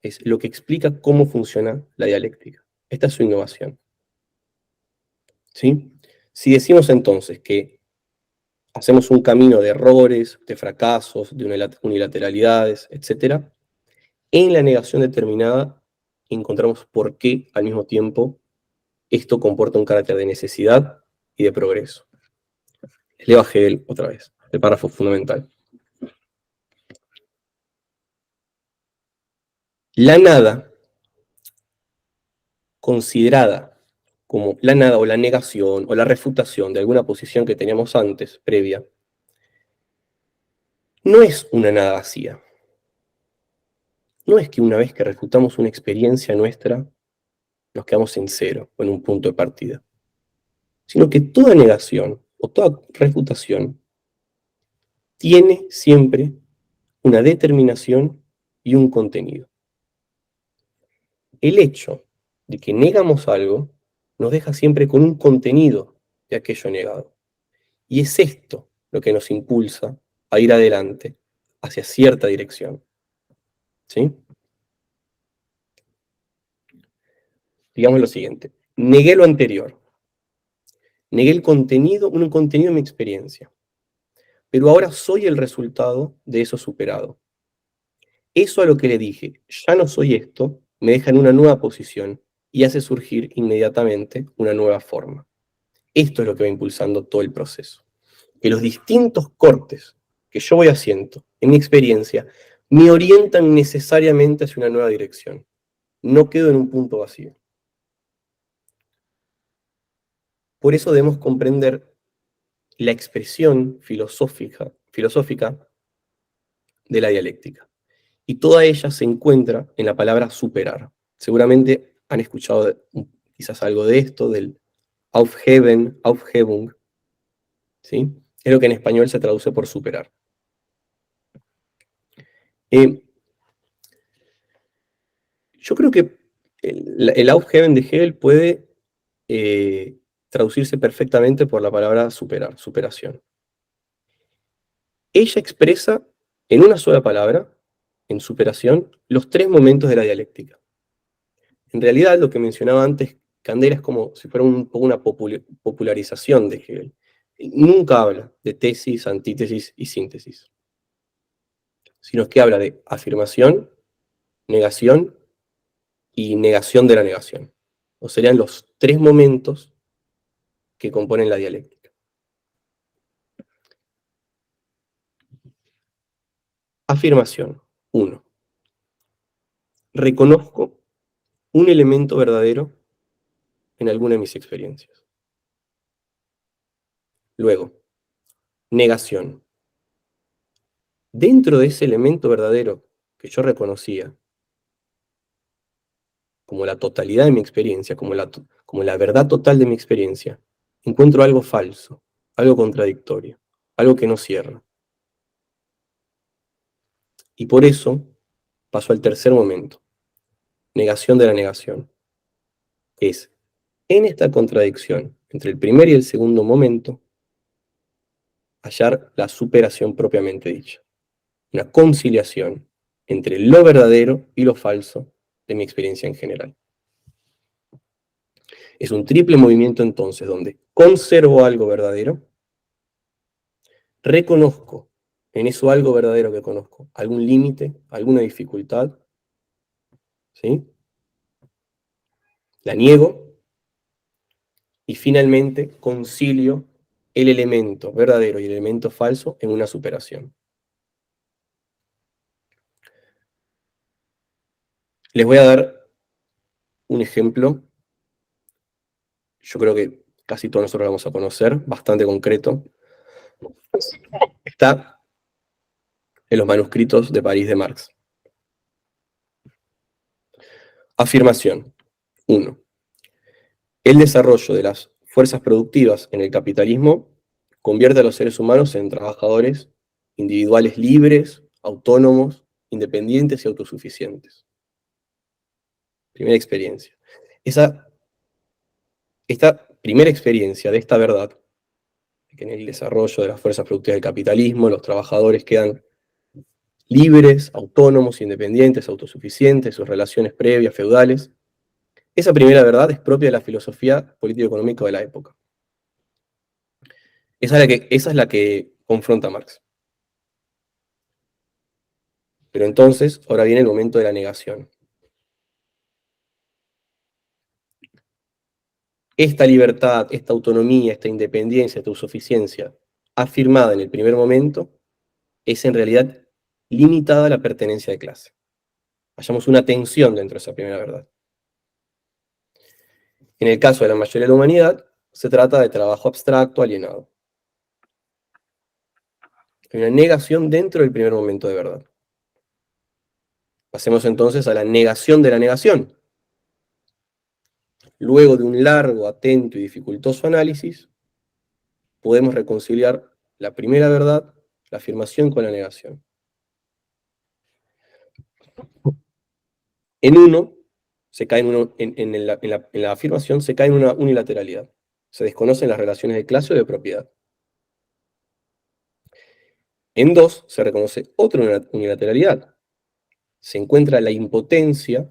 es lo que explica cómo funciona la dialéctica. Esta es su innovación. ¿Sí? Si decimos entonces que hacemos un camino de errores, de fracasos, de unilateralidades, etc., en la negación determinada encontramos por qué al mismo tiempo esto comporta un carácter de necesidad y de progreso. Leo a Hegel otra vez, el párrafo fundamental. La nada, considerada como la nada o la negación o la refutación de alguna posición que teníamos antes, previa, no es una nada vacía. No es que una vez que refutamos una experiencia nuestra, nos quedamos en cero o en un punto de partida, sino que toda negación o toda refutación tiene siempre una determinación y un contenido. El hecho de que negamos algo nos deja siempre con un contenido de aquello negado. Y es esto lo que nos impulsa a ir adelante hacia cierta dirección. ¿Sí? Digamos lo siguiente. Negué lo anterior. Negué el contenido, un contenido de mi experiencia. Pero ahora soy el resultado de eso superado. Eso a lo que le dije, ya no soy esto, me deja en una nueva posición y hace surgir inmediatamente una nueva forma. Esto es lo que va impulsando todo el proceso. Que los distintos cortes que yo voy haciendo en mi experiencia me orientan necesariamente hacia una nueva dirección. No quedo en un punto vacío. Por eso debemos comprender la expresión filosófica de la dialéctica. Y toda ella se encuentra en la palabra superar. Seguramente han escuchado quizás algo de esto, del Aufheben, Aufhebung, ¿sí? Es lo que en español se traduce por superar. Yo creo que el Aufheben de Hegel puede traducirse perfectamente por la palabra superar, superación. Ella expresa en una sola palabra, en superación, los tres momentos de la dialéctica. En realidad, lo que mencionaba antes, Candela es como si fuera un poco una popularización de Hegel. Nunca habla de tesis, antítesis y síntesis, sino que habla de afirmación, negación y negación de la negación. O serían los tres momentos que componen la dialéctica. Afirmación. 1. Reconozco un elemento verdadero en alguna de mis experiencias. Luego, negación. Dentro de ese elemento verdadero que yo reconocía, como la totalidad de mi experiencia, como la verdad total de mi experiencia, encuentro algo falso, algo contradictorio, algo que no cierra. Y por eso paso al tercer momento, negación de la negación. Es en esta contradicción entre el primer y el segundo momento, hallar la superación propiamente dicha. Una conciliación entre lo verdadero y lo falso de mi experiencia en general. Es un triple movimiento entonces donde conservo algo verdadero, reconozco en eso algo verdadero que conozco, algún límite, alguna dificultad, ¿sí? La niego y finalmente concilio el elemento verdadero y el elemento falso en una superación. Les voy a dar un ejemplo. yo creo que casi todos nosotros lo vamos a conocer, bastante concreto, está en los manuscritos de París de Marx. Afirmación 1. El desarrollo de las fuerzas productivas en el capitalismo convierte a los seres humanos en trabajadores individuales libres, autónomos, independientes y autosuficientes. Primera experiencia. Esta primera experiencia de esta verdad, que en el desarrollo de las fuerzas productivas del capitalismo los trabajadores quedan libres, autónomos, independientes, autosuficientes, sus relaciones previas, feudales, esa primera verdad es propia de la filosofía político-económica de la época. Esa es la que confronta a Marx. Pero entonces, ahora viene el momento de la negación. Esta libertad, esta autonomía, esta independencia, esta autosuficiencia, afirmada en el primer momento, es en realidad limitada a la pertenencia de clase. Hallamos una tensión dentro de esa primera verdad. En el caso de la mayoría de la humanidad, se trata de trabajo abstracto, alienado. Hay una negación dentro del primer momento de verdad. Pasemos entonces a la negación de la negación. Luego de un largo, atento y dificultoso análisis, podemos reconciliar la primera verdad, la afirmación, con la negación. En la afirmación se cae en una unilateralidad. Se desconocen las relaciones de clase o de propiedad. En 2 se reconoce otra unilateralidad. Se encuentra la impotencia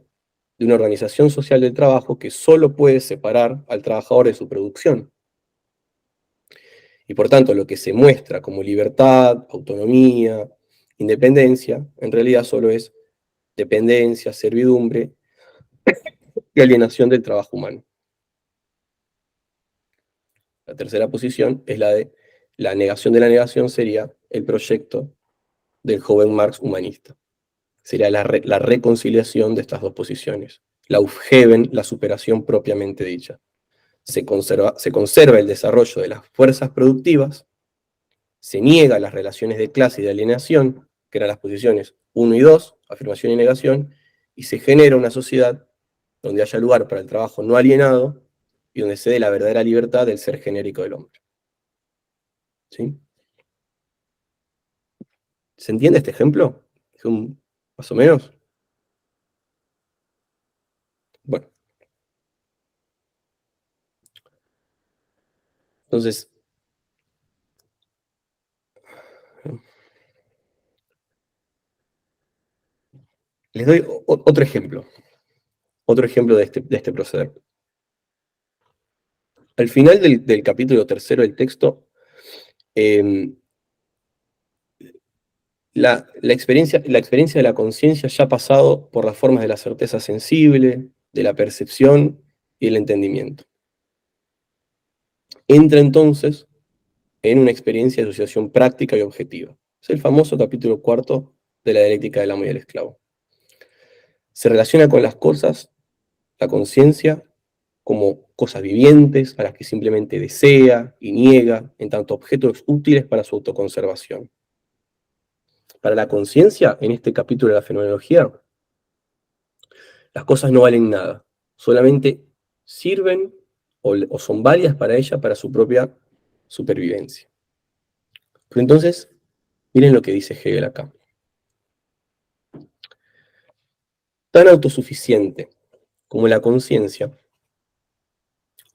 de una organización social del trabajo que solo puede separar al trabajador de su producción. Y por tanto, lo que se muestra como libertad, autonomía, independencia, en realidad solo es dependencia, servidumbre y alienación del trabajo humano. La tercera posición es la de la negación de la negación, sería el proyecto del joven Marx humanista. Sería la reconciliación de estas dos posiciones. La Aufheben, la superación propiamente dicha. Se conserva el desarrollo de las fuerzas productivas, se niega las relaciones de clase y de alienación, que eran las posiciones 1 y 2, afirmación y negación, y se genera una sociedad donde haya lugar para el trabajo no alienado y donde se dé la verdadera libertad del ser genérico del hombre. ¿Sí? ¿Se entiende este ejemplo? ¿Más o menos? Bueno. Entonces, les doy otro ejemplo. Otro ejemplo de este proceder. Al final del capítulo 3 del texto, la experiencia de la conciencia ya ha pasado por las formas de la certeza sensible, de la percepción y el entendimiento. Entra entonces en una experiencia de asociación práctica y objetiva. Es el famoso capítulo 4 de la dialéctica del amo y del esclavo. Se relaciona con las cosas, la conciencia, como cosas vivientes a las que simplemente desea y niega, en tanto objetos útiles para su autoconservación. Para la conciencia, en este capítulo de la fenomenología, las cosas no valen nada, solamente sirven o son válidas para ella para su propia supervivencia. Pero entonces, miren lo que dice Hegel acá. Tan autosuficiente como la conciencia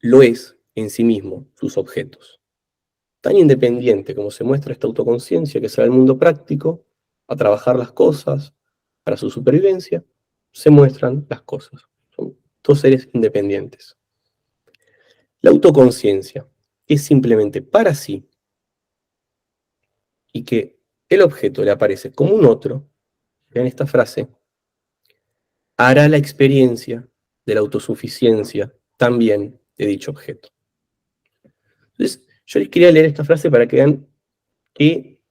lo es en sí mismo sus objetos. Tan independiente como se muestra esta autoconciencia que sale al mundo práctico, a trabajar las cosas para su supervivencia, se muestran las cosas. Son dos seres independientes. La autoconciencia es simplemente para sí y que el objeto le aparece como un otro, vean esta frase, hará la experiencia de la autosuficiencia también de dicho objeto. Entonces, yo les quería leer esta frase para que vean qué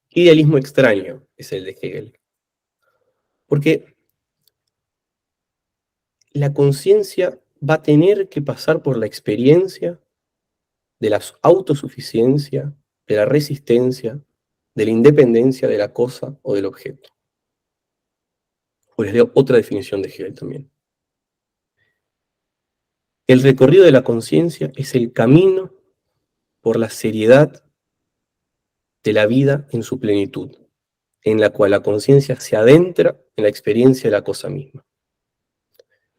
idealismo extraño es el de Hegel. Porque la conciencia va a tener que pasar por la experiencia de la autosuficiencia, de la resistencia, de la independencia de la cosa o del objeto. O les leo otra definición de Hegel también. El recorrido de la conciencia es el camino por la seriedad de la vida en su plenitud, en la cual la conciencia se adentra en la experiencia de la cosa misma.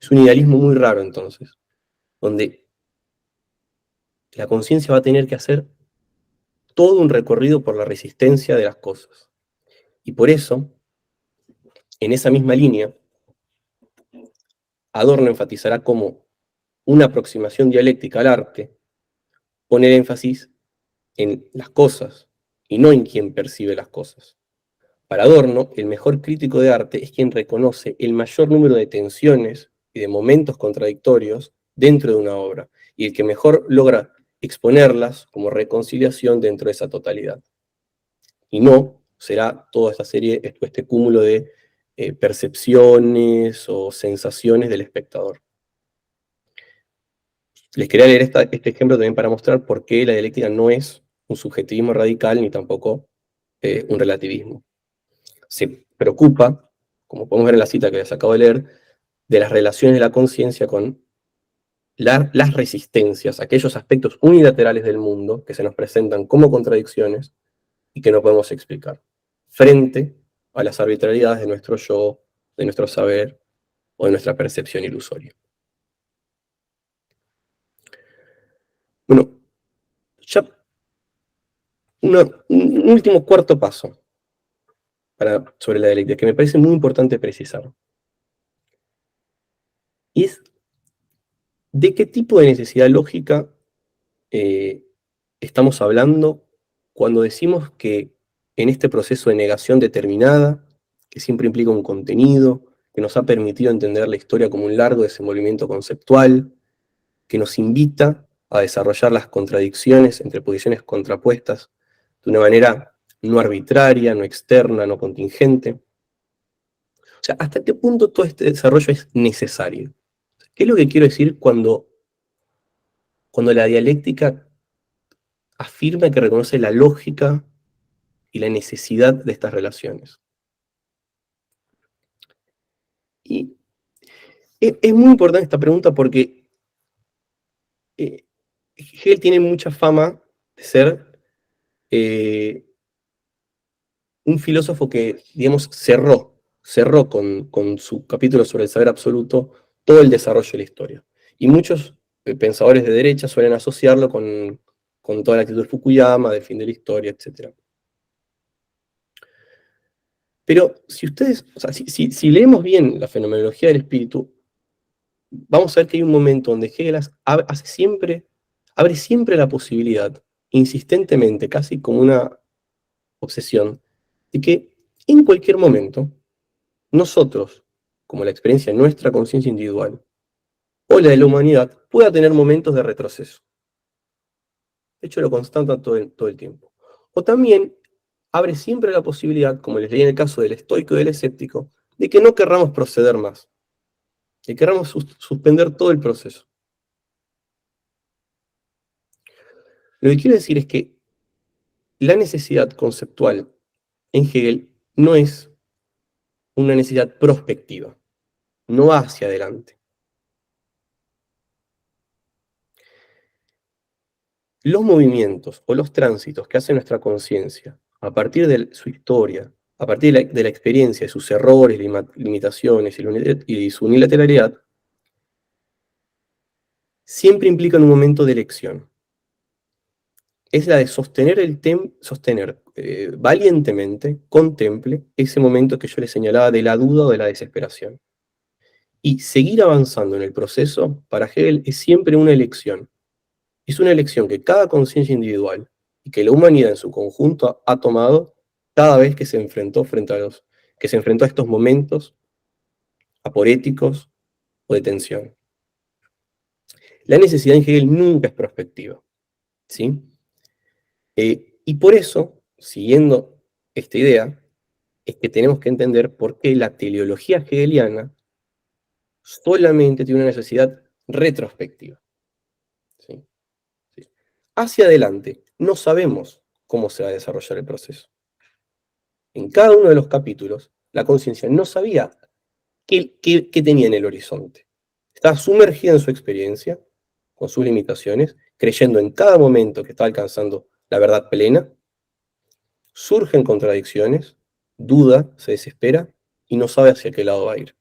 Es un idealismo muy raro entonces, donde la conciencia va a tener que hacer todo un recorrido por la resistencia de las cosas. Y por eso, en esa misma línea, Adorno enfatizará cómo una aproximación dialéctica al arte pone el énfasis en las cosas y no en quien percibe las cosas. Para Adorno, el mejor crítico de arte es quien reconoce el mayor número de tensiones y de momentos contradictorios dentro de una obra, y el que mejor logra exponerlas como reconciliación dentro de esa totalidad. Y no será toda esta serie, este cúmulo de percepciones o sensaciones del espectador. Les quería leer este ejemplo también para mostrar por qué la dialéctica no es un subjetivismo radical ni tampoco un relativismo. Se preocupa, como podemos ver en la cita que les acabo de leer, de las relaciones de la conciencia con las resistencias, aquellos aspectos unilaterales del mundo que se nos presentan como contradicciones y que no podemos explicar, frente a las arbitrariedades de nuestro yo, de nuestro saber o de nuestra percepción ilusoria. Bueno, ya un último cuarto paso sobre la dialéctica, que me parece muy importante precisar. Y es, ¿de qué tipo de necesidad lógica estamos hablando cuando decimos que en este proceso de negación determinada, que siempre implica un contenido, que nos ha permitido entender la historia como un largo desenvolvimiento conceptual, que nos invita a desarrollar las contradicciones entre posiciones contrapuestas de una manera no arbitraria, no externa, no contingente? O sea, ¿hasta qué punto todo este desarrollo es necesario? ¿Qué es lo que quiero decir cuando la dialéctica afirma que reconoce la lógica y la necesidad de estas relaciones? Y es muy importante esta pregunta porque Hegel tiene mucha fama de ser un filósofo que, digamos, cerró con su capítulo sobre el saber absoluto todo el desarrollo de la historia. Y muchos pensadores de derecha suelen asociarlo con toda la actitud de Fukuyama, del fin de la historia, etc. Pero si ustedes, o sea, si leemos bien la fenomenología del espíritu, vamos a ver que hay un momento donde Hegel abre siempre la posibilidad, insistentemente, casi como una obsesión, de que en cualquier momento, nosotros, como la experiencia de nuestra conciencia individual, o la de la humanidad, pueda tener momentos de retroceso. De hecho, lo constata todo el tiempo. O también abre siempre la posibilidad, como les leí en el caso del estoico y del escéptico, de que no querramos proceder más, que querramos suspender todo el proceso. Lo que quiero decir es que la necesidad conceptual en Hegel no es una necesidad prospectiva, no va hacia adelante. Los movimientos o los tránsitos que hace nuestra conciencia a partir de su historia, a partir de la experiencia, de sus errores, limitaciones y su unilateralidad, siempre implican un momento de elección. Es la de sostener valientemente, contemple, ese momento que yo le señalaba de la duda o de la desesperación. Y seguir avanzando en el proceso, para Hegel, es siempre una elección. Es una elección que cada conciencia individual y que la humanidad en su conjunto ha tomado cada vez que se enfrentó a estos momentos aporéticos o de tensión. La necesidad en Hegel nunca es prospectiva, ¿sí? Y por eso, siguiendo esta idea, es que tenemos que entender por qué la teleología hegeliana solamente tiene una necesidad retrospectiva. ¿Sí? ¿Sí? Hacia adelante, no sabemos cómo se va a desarrollar el proceso. En cada uno de los capítulos, la conciencia no sabía qué tenía en el horizonte. Estaba sumergida en su experiencia, con sus limitaciones, creyendo en cada momento que está alcanzando la verdad plena. Surgen contradicciones, duda, se desespera y no sabe hacia qué lado va a ir.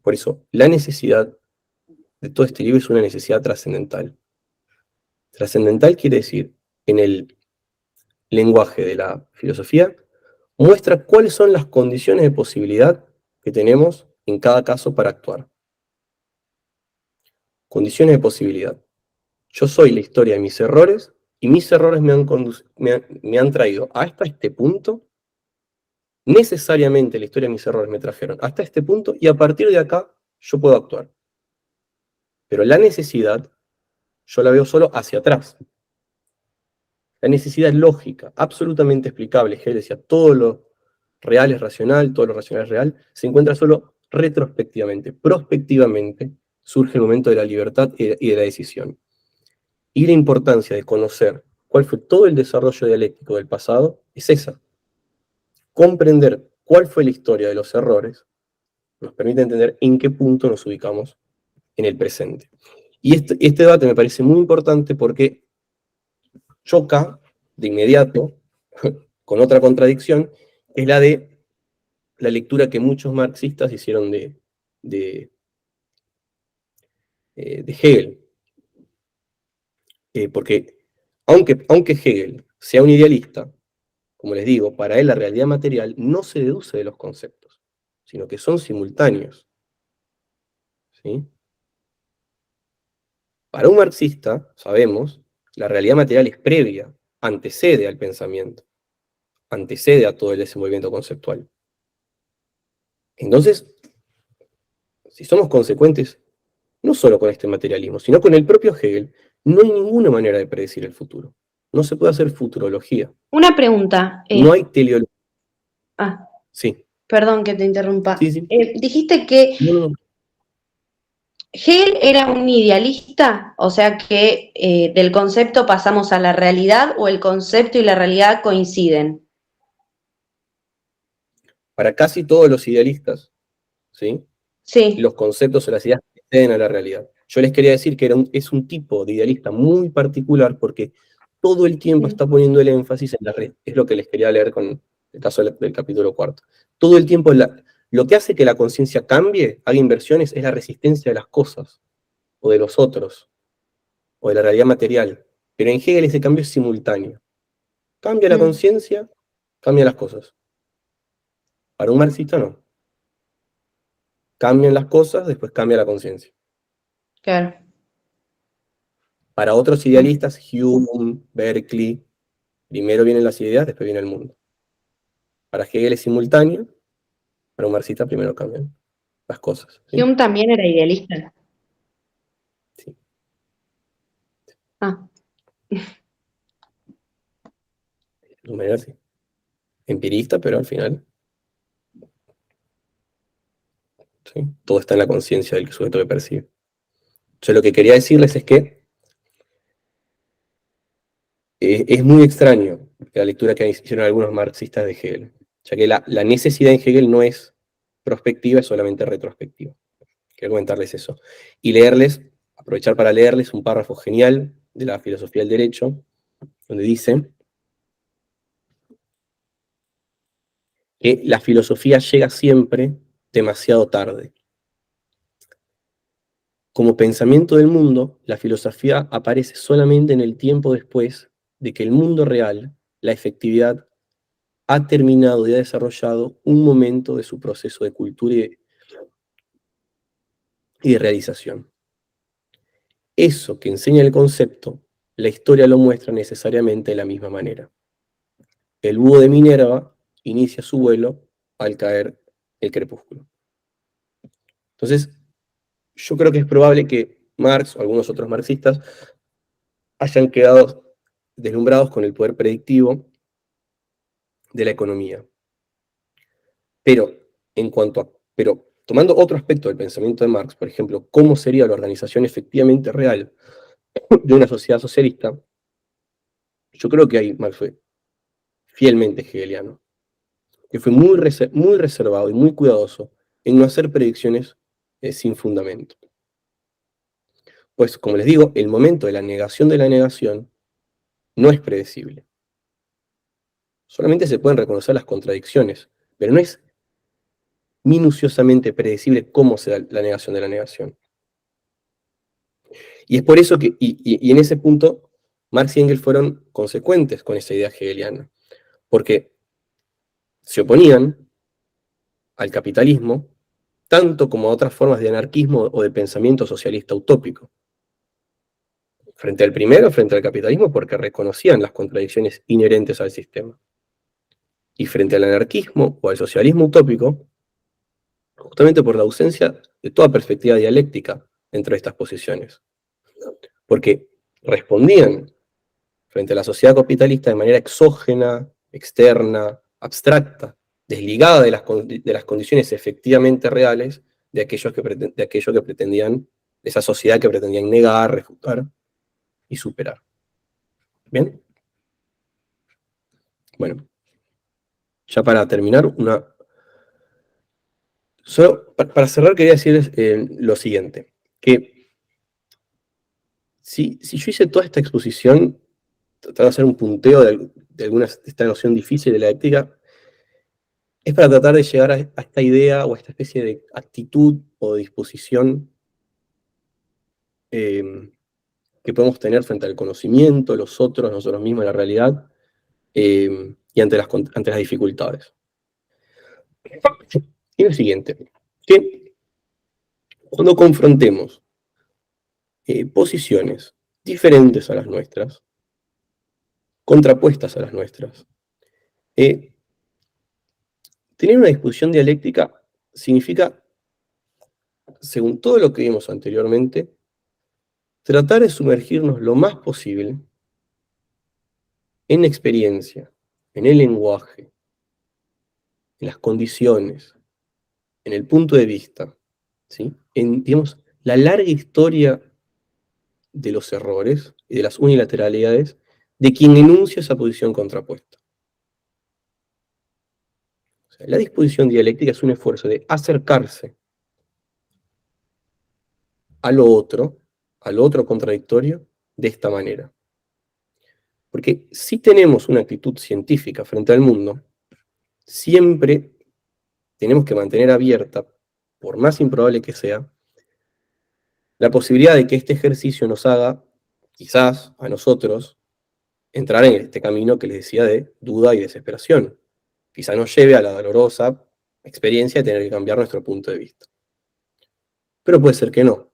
Por eso, la necesidad de todo este libro es una necesidad trascendental. Trascendental quiere decir, en el lenguaje de la filosofía, muestra cuáles son las condiciones de posibilidad que tenemos en cada caso para actuar. Condiciones de posibilidad. Yo soy la historia de mis errores y mis errores me han traído hasta este punto. Necesariamente la historia de mis errores me trajeron hasta este punto y a partir de acá yo puedo actuar. Pero la necesidad yo la veo solo hacia atrás. La necesidad es lógica, absolutamente explicable. Hegel decía, todo lo real es racional, todo lo racional es real, se encuentra solo retrospectivamente. Prospectivamente surge el momento de la libertad y de la decisión. Y la importancia de conocer cuál fue todo el desarrollo dialéctico del pasado es esa. Comprender cuál fue la historia de los errores nos permite entender en qué punto nos ubicamos en el presente. Y este debate me parece muy importante porque choca de inmediato con otra contradicción, es la de la lectura que muchos marxistas hicieron de Hegel. Porque aunque Hegel sea un idealista, como les digo, para él la realidad material no se deduce de los conceptos, sino que son simultáneos. ¿Sí? Para un marxista, sabemos, la realidad material es previa, antecede al pensamiento, antecede a todo el desenvolvimiento conceptual. Entonces, si somos consecuentes, no solo con este materialismo, sino con el propio Hegel, no hay ninguna manera de predecir el futuro. No se puede hacer futurología. Una pregunta. No hay teleología. Sí. Perdón que te interrumpa. Sí. Dijiste que No. Hegel era un idealista, o sea que del concepto pasamos a la realidad, o el concepto y la realidad coinciden. Para casi todos los idealistas, ¿sí? Sí. Los conceptos o las ideas exceden a la realidad. Yo les quería decir que es un tipo de idealista muy particular porque todo el tiempo está poniendo el énfasis en la red. Es lo que les quería leer con el caso del capítulo 4. Todo el tiempo, lo que hace que la conciencia cambie, haga inversiones, es la resistencia de las cosas, o de los otros, o de la realidad material. Pero en Hegel ese cambio es simultáneo. Cambia la conciencia, cambia las cosas. Para un marxista no. Cambian las cosas, después cambia la conciencia. Claro. Para otros idealistas, Hume, Berkeley, primero vienen las ideas, después viene el mundo. Para Hegel es simultáneo, para un marxista primero cambian las cosas. ¿Sí? Hume también era idealista. Sí. De manera sí. Empirista, pero al final ¿sí? Todo está en la conciencia del sujeto que percibe. Yo lo que quería decirles es que es muy extraño la lectura que hicieron algunos marxistas de Hegel, ya que la necesidad en Hegel no es prospectiva, es solamente retrospectiva. Quiero comentarles eso. Y aprovechar para leerles un párrafo genial de la filosofía del derecho, donde dice que la filosofía llega siempre demasiado tarde. Como pensamiento del mundo, la filosofía aparece solamente en el tiempo después de que el mundo real, la efectividad, ha terminado y ha desarrollado un momento de su proceso de cultura y de realización. Eso que enseña el concepto, la historia lo muestra necesariamente de la misma manera. El búho de Minerva inicia su vuelo al caer el crepúsculo. Entonces, yo creo que es probable que Marx o algunos otros marxistas hayan quedado deslumbrados con el poder predictivo de la economía. Pero tomando otro aspecto del pensamiento de Marx, por ejemplo, cómo sería la organización efectivamente real de una sociedad socialista, yo creo que ahí Marx fue fielmente hegeliano, que fue muy reservado y muy cuidadoso en no hacer predicciones sin fundamento. Pues, como les digo, el momento de la negación no es predecible. Solamente se pueden reconocer las contradicciones, pero no es minuciosamente predecible cómo se da la negación de la negación. Y es por eso que, y en ese punto, Marx y Engels fueron consecuentes con esa idea hegeliana, porque se oponían al capitalismo tanto como a otras formas de anarquismo o de pensamiento socialista utópico. Frente al primero, frente al capitalismo, porque reconocían las contradicciones inherentes al sistema. Y frente al anarquismo o al socialismo utópico, justamente por la ausencia de toda perspectiva dialéctica entre estas posiciones. Porque respondían frente a la sociedad capitalista de manera exógena, externa, abstracta, desligada de las condiciones efectivamente reales de aquello que pretendían, de esa sociedad que pretendían negar, refutar y superar. ¿Bien? Bueno, ya para terminar, solo para cerrar quería decirles lo siguiente, que si yo hice toda esta exposición, tratando de hacer un punteo de algunas de esta noción difícil de la ética, es para tratar de llegar a esta idea o a esta especie de actitud o disposición que podemos tener frente al conocimiento, los otros, nosotros mismos, la realidad, y ante las dificultades. Y lo siguiente, que cuando confrontemos posiciones diferentes a las nuestras, contrapuestas a las nuestras, tener una discusión dialéctica significa, según todo lo que vimos anteriormente, tratar de sumergirnos lo más posible en la experiencia, en el lenguaje, en las condiciones, en el punto de vista, ¿sí? En, digamos, la larga historia de los errores y de las unilateralidades de quien enuncia esa posición contrapuesta. O sea, la disposición dialéctica es un esfuerzo de acercarse al otro contradictorio, de esta manera. Porque si tenemos una actitud científica frente al mundo, siempre tenemos que mantener abierta, por más improbable que sea, la posibilidad de que este ejercicio nos haga, quizás a nosotros, entrar en este camino que les decía de duda y desesperación. Quizás nos lleve a la dolorosa experiencia de tener que cambiar nuestro punto de vista. Pero puede ser que no.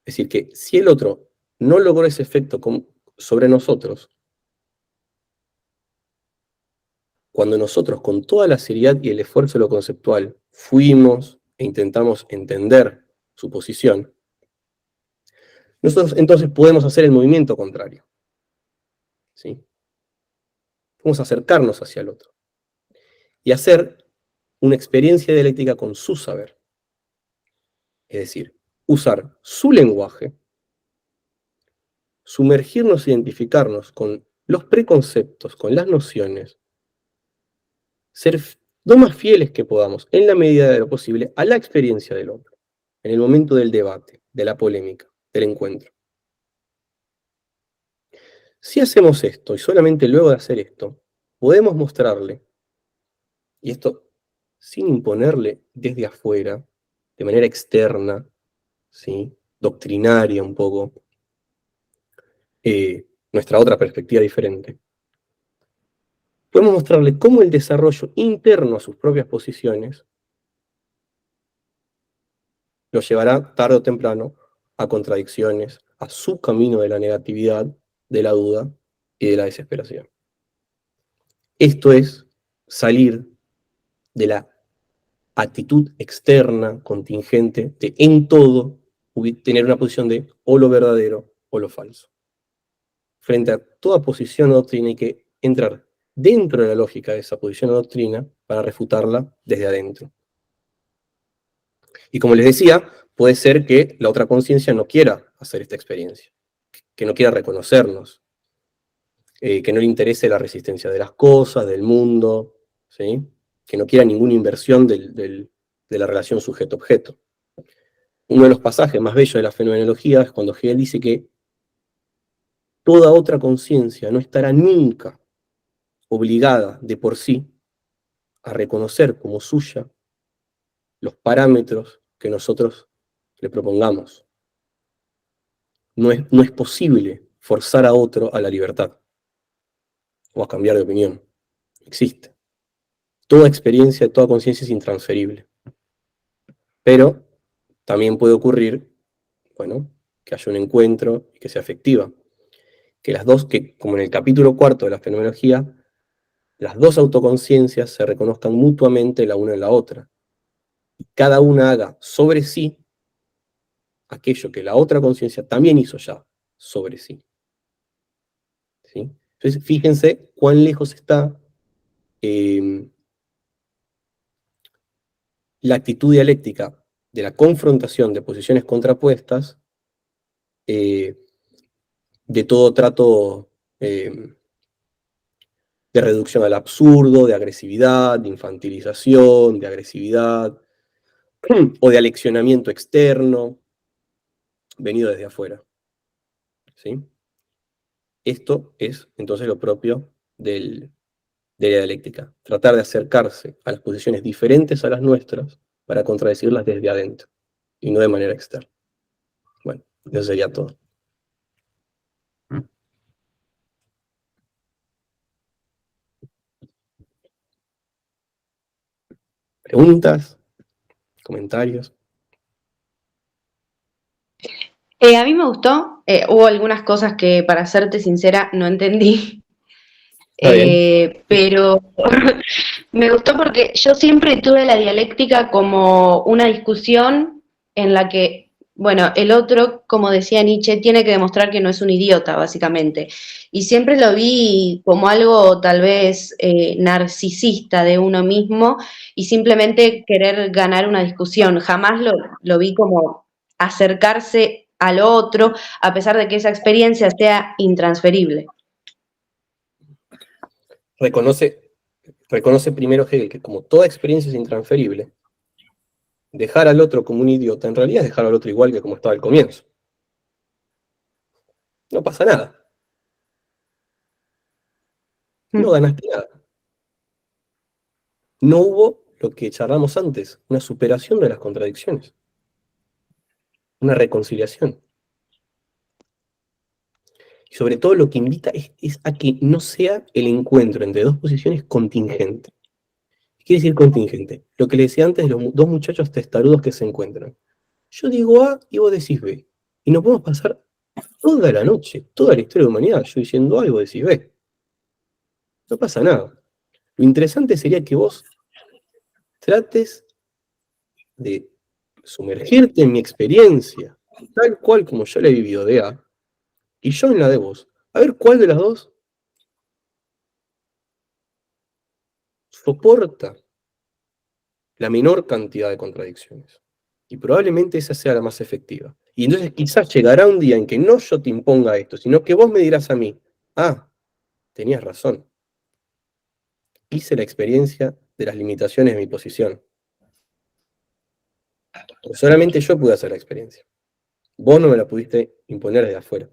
Es decir, que si el otro no logró ese efecto sobre nosotros, cuando nosotros con toda la seriedad y el esfuerzo de lo conceptual fuimos e intentamos entender su posición, nosotros entonces podemos hacer el movimiento contrario. ¿Sí? Podemos acercarnos hacia el otro y hacer una experiencia dialéctica con su saber. Es decir, usar su lenguaje, sumergirnos e identificarnos con los preconceptos, con las nociones, ser lo más fieles que podamos, en la medida de lo posible, a la experiencia del otro, en el momento del debate, de la polémica, del encuentro. Si hacemos esto, y solamente luego de hacer esto, podemos mostrarle, y esto sin imponerle desde afuera, de manera externa, ¿sí? Doctrinaria un poco, nuestra otra perspectiva diferente, podemos mostrarle cómo el desarrollo interno a sus propias posiciones lo llevará tarde o temprano a contradicciones, a su camino de la negatividad, de la duda y de la desesperación. Esto es salir de la actitud externa, contingente, de en todo tener una posición de o lo verdadero o lo falso. Frente a toda posición o doctrina hay que entrar dentro de la lógica de esa posición o doctrina para refutarla desde adentro. Y como les decía, puede ser que la otra conciencia no quiera hacer esta experiencia, que no quiera reconocernos, que no le interese la resistencia de las cosas, del mundo, ¿sí? Que no quiera ninguna inversión de la relación sujeto-objeto. Uno de los pasajes más bellos de la fenomenología es cuando Hegel dice que toda otra conciencia no estará nunca obligada de por sí a reconocer como suya los parámetros que nosotros le propongamos. No es posible forzar a otro a la libertad o a cambiar de opinión. Existe. Toda experiencia, toda conciencia es intransferible. Pero también puede ocurrir, bueno, que haya un encuentro y que sea afectiva. Que las dos, que como en el capítulo 4 de la fenomenología, las dos autoconciencias se reconozcan mutuamente la una en la otra. Y cada una haga sobre sí aquello que la otra conciencia también hizo ya sobre sí. ¿Sí? Entonces, fíjense cuán lejos está la actitud dialéctica de la confrontación de posiciones contrapuestas de todo trato de reducción al absurdo, de agresividad, de infantilización, de agresividad, o de aleccionamiento externo, venido desde afuera. ¿Sí? Esto es entonces lo propio de la dialéctica, tratar de acercarse a las posiciones diferentes a las nuestras para contradecirlas desde adentro, y no de manera externa. Bueno, eso sería todo. ¿Preguntas? ¿Comentarios? A mí me gustó, hubo algunas cosas que, para serte sincera, no entendí, Está bien. pero me gustó porque yo siempre tuve la dialéctica como una discusión en la que, bueno, el otro, como decía Nietzsche, tiene que demostrar que no es un idiota, básicamente. Y siempre lo vi como algo tal vez narcisista de uno mismo y simplemente querer ganar una discusión. Jamás lo vi como acercarse al otro, a pesar de que esa experiencia sea intransferible. Reconoce primero Hegel que como toda experiencia es intransferible, dejar al otro como un idiota en realidad es dejar al otro igual que como estaba al comienzo. No pasa nada. No ganaste nada. No hubo lo que charlamos antes, una superación de las contradicciones, una reconciliación. Y sobre todo lo que invita es a que no sea el encuentro entre dos posiciones contingente. ¿Qué quiere decir contingente? Lo que le decía antes de los dos muchachos testarudos que se encuentran. Yo digo A y vos decís B. Y nos podemos pasar toda la noche, toda la historia de la humanidad, yo diciendo A y vos decís B. No pasa nada. Lo interesante sería que vos trates de sumergirte en mi experiencia, tal cual como yo la he vivido de A, y yo en la de vos. A ver cuál de las dos soporta la menor cantidad de contradicciones. Y probablemente esa sea la más efectiva. Y entonces quizás llegará un día en que no yo te imponga esto, sino que vos me dirás a mí, ah, tenías razón. Hice la experiencia de las limitaciones de mi posición. Porque solamente yo pude hacer la experiencia. Vos no me la pudiste imponer desde afuera.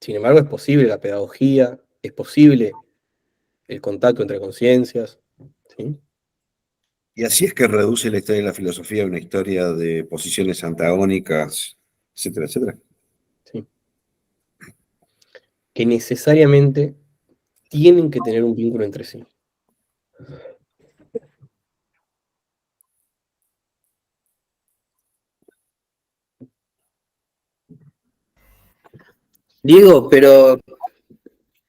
Sin embargo, es posible la pedagogía, es posible el contacto entre conciencias, ¿sí? Y así es que reduce la historia de la filosofía a una historia de posiciones antagónicas, etcétera, etcétera. Sí. Que necesariamente tienen que tener un vínculo entre sí. Diego, pero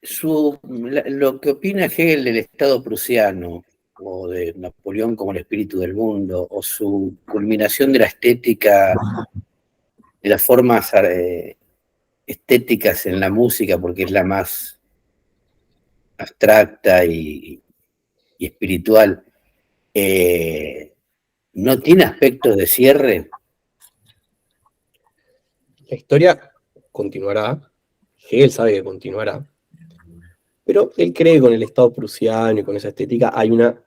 lo que opina Hegel del Estado prusiano, o de Napoleón como el espíritu del mundo, o su culminación de la estética, de las formas estéticas en la música, porque es la más abstracta y espiritual, ¿no tiene aspectos de cierre? La historia continuará, Hegel sabe que continuará, pero él cree que con el Estado prusiano y con esa estética hay una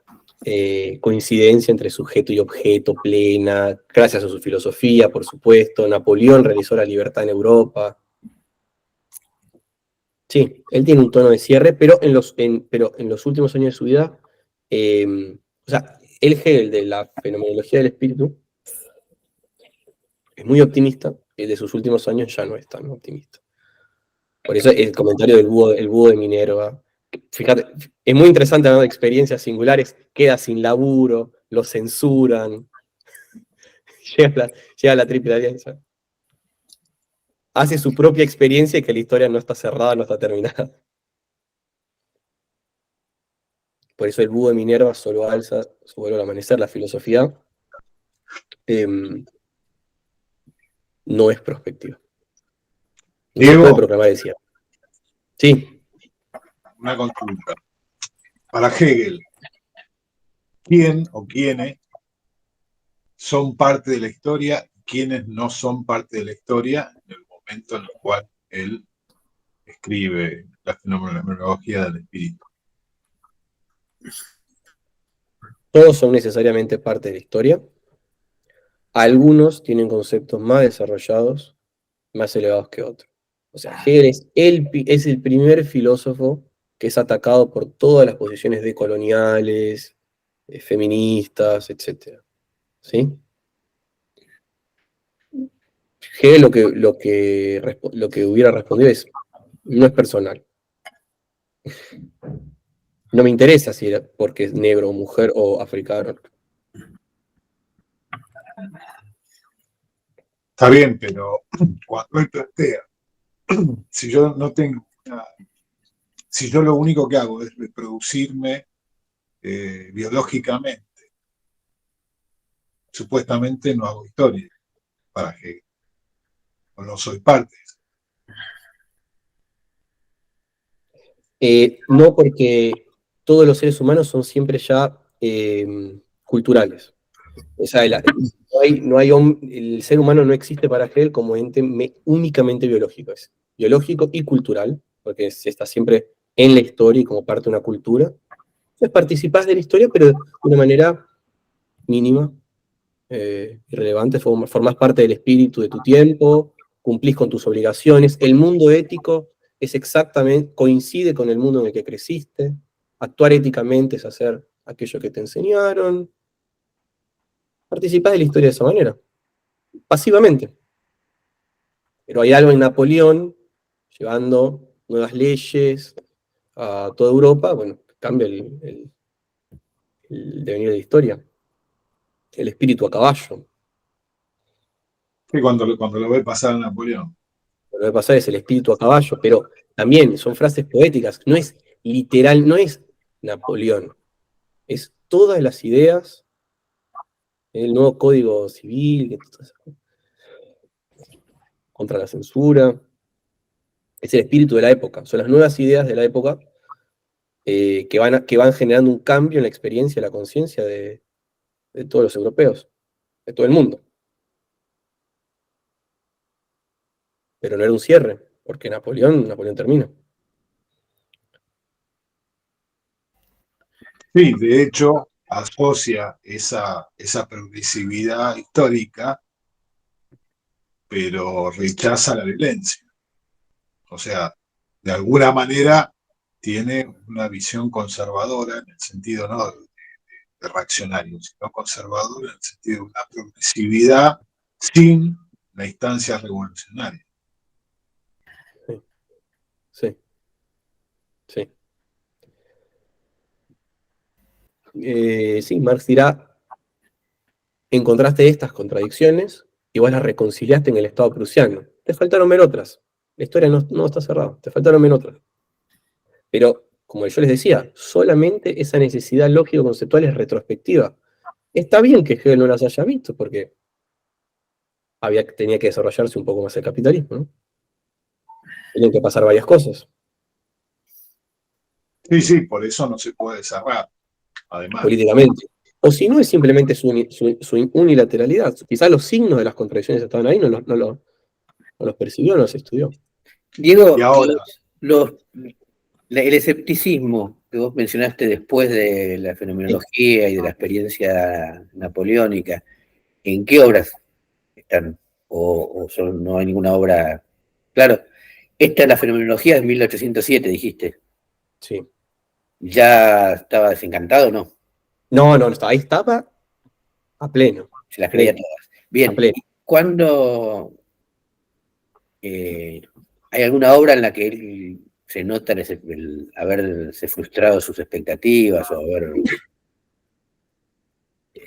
coincidencia entre sujeto y objeto plena, gracias a su filosofía, por supuesto. Napoleón realizó la libertad en Europa. Sí, él tiene un tono de cierre, pero en los últimos años de su vida, o sea, el Hegel de la fenomenología del espíritu es muy optimista, el de sus últimos años ya no es tan optimista. Por eso el comentario del búho de Minerva, fíjate, es muy interesante hablar de experiencias singulares, queda sin laburo, lo censuran, llega la Triple Alianza. Hace su propia experiencia y que la historia no está cerrada, no está terminada. Por eso el búho de Minerva solo alza, vuelve al amanecer, la filosofía no es prospectiva. No se puede proclamar el cierre. Sí. Una consulta. Para Hegel, ¿quién o quiénes son parte de la historia y quiénes no son parte de la historia en el momento en el cual él escribe la fenomenología del espíritu? Todos son necesariamente parte de la historia. Algunos tienen conceptos más desarrollados, más elevados que otros. O sea, Hegel es el primer filósofo que es atacado por todas las posiciones decoloniales, feministas, etc. ¿Sí? Hegel lo que hubiera respondido es, no es personal. No me interesa si era porque es negro, mujer o africano. Está bien, pero cuando él plantea, si yo no tengo, si yo lo único que hago es reproducirme biológicamente, supuestamente no hago historia para Hegel, o no soy parte. No, porque todos los seres humanos son siempre ya culturales. O sea, el ser humano no existe para Hegel como ente únicamente biológico. Es biológico y cultural, porque está siempre en la historia y como parte de una cultura. Entonces participás de la historia, pero de una manera mínima, irrelevante. Formás parte del espíritu de tu tiempo, cumplís con tus obligaciones. El mundo ético coincide con el mundo en el que creciste. Actuar éticamente es hacer aquello que te enseñaron. Participás de la historia de esa manera, pasivamente. Pero hay algo en Napoleón, llevando nuevas leyes a toda Europa, bueno, cambia el devenir de la historia. El espíritu a caballo. Sí, cuando lo ve pasar a Napoleón. Lo que pasa es el espíritu a caballo, pero también son frases poéticas, no es literal, no es Napoleón, es todas las ideas, el nuevo código civil, contra la censura, es el espíritu de la época, son las nuevas ideas de la época que van generando un cambio en la experiencia, la conciencia de todos los europeos, de todo el mundo. Pero no era un cierre, porque Napoleón termina. Sí, de hecho, asocia esa progresividad histórica, pero rechaza la violencia. O sea, de alguna manera tiene una visión conservadora en el sentido no de reaccionario, sino conservadora en el sentido de una progresividad sin la instancia revolucionaria. Sí. Sí, Marx dirá, encontraste estas contradicciones y vos las reconciliaste en el Estado prusiano. Te faltaron ver otras. La historia no está cerrada, te faltaron ver otras. Pero, como yo les decía, solamente esa necesidad lógico-conceptual es retrospectiva. Está bien que Hegel no las haya visto, porque tenía que desarrollarse un poco más el capitalismo, ¿no? Tenían que pasar varias cosas. Sí, por eso no se puede cerrar, además. Políticamente. O si no, es simplemente su unilateralidad. Quizás los signos de las contradicciones estaban ahí, no los percibió, no los estudió. Diego, Y ahora, el escepticismo que vos mencionaste después de la fenomenología y de la experiencia napoleónica, ¿en qué obras están? No hay ninguna obra? Claro, esta es la fenomenología de 1807, dijiste. Sí. ¿Ya estaba desencantado, no? No, ahí estaba a pleno. Se las creía Pleno, todas. a Bien, pleno. ¿y cuándo hay alguna obra en la que él se nota el haberse frustrado sus expectativas o haber...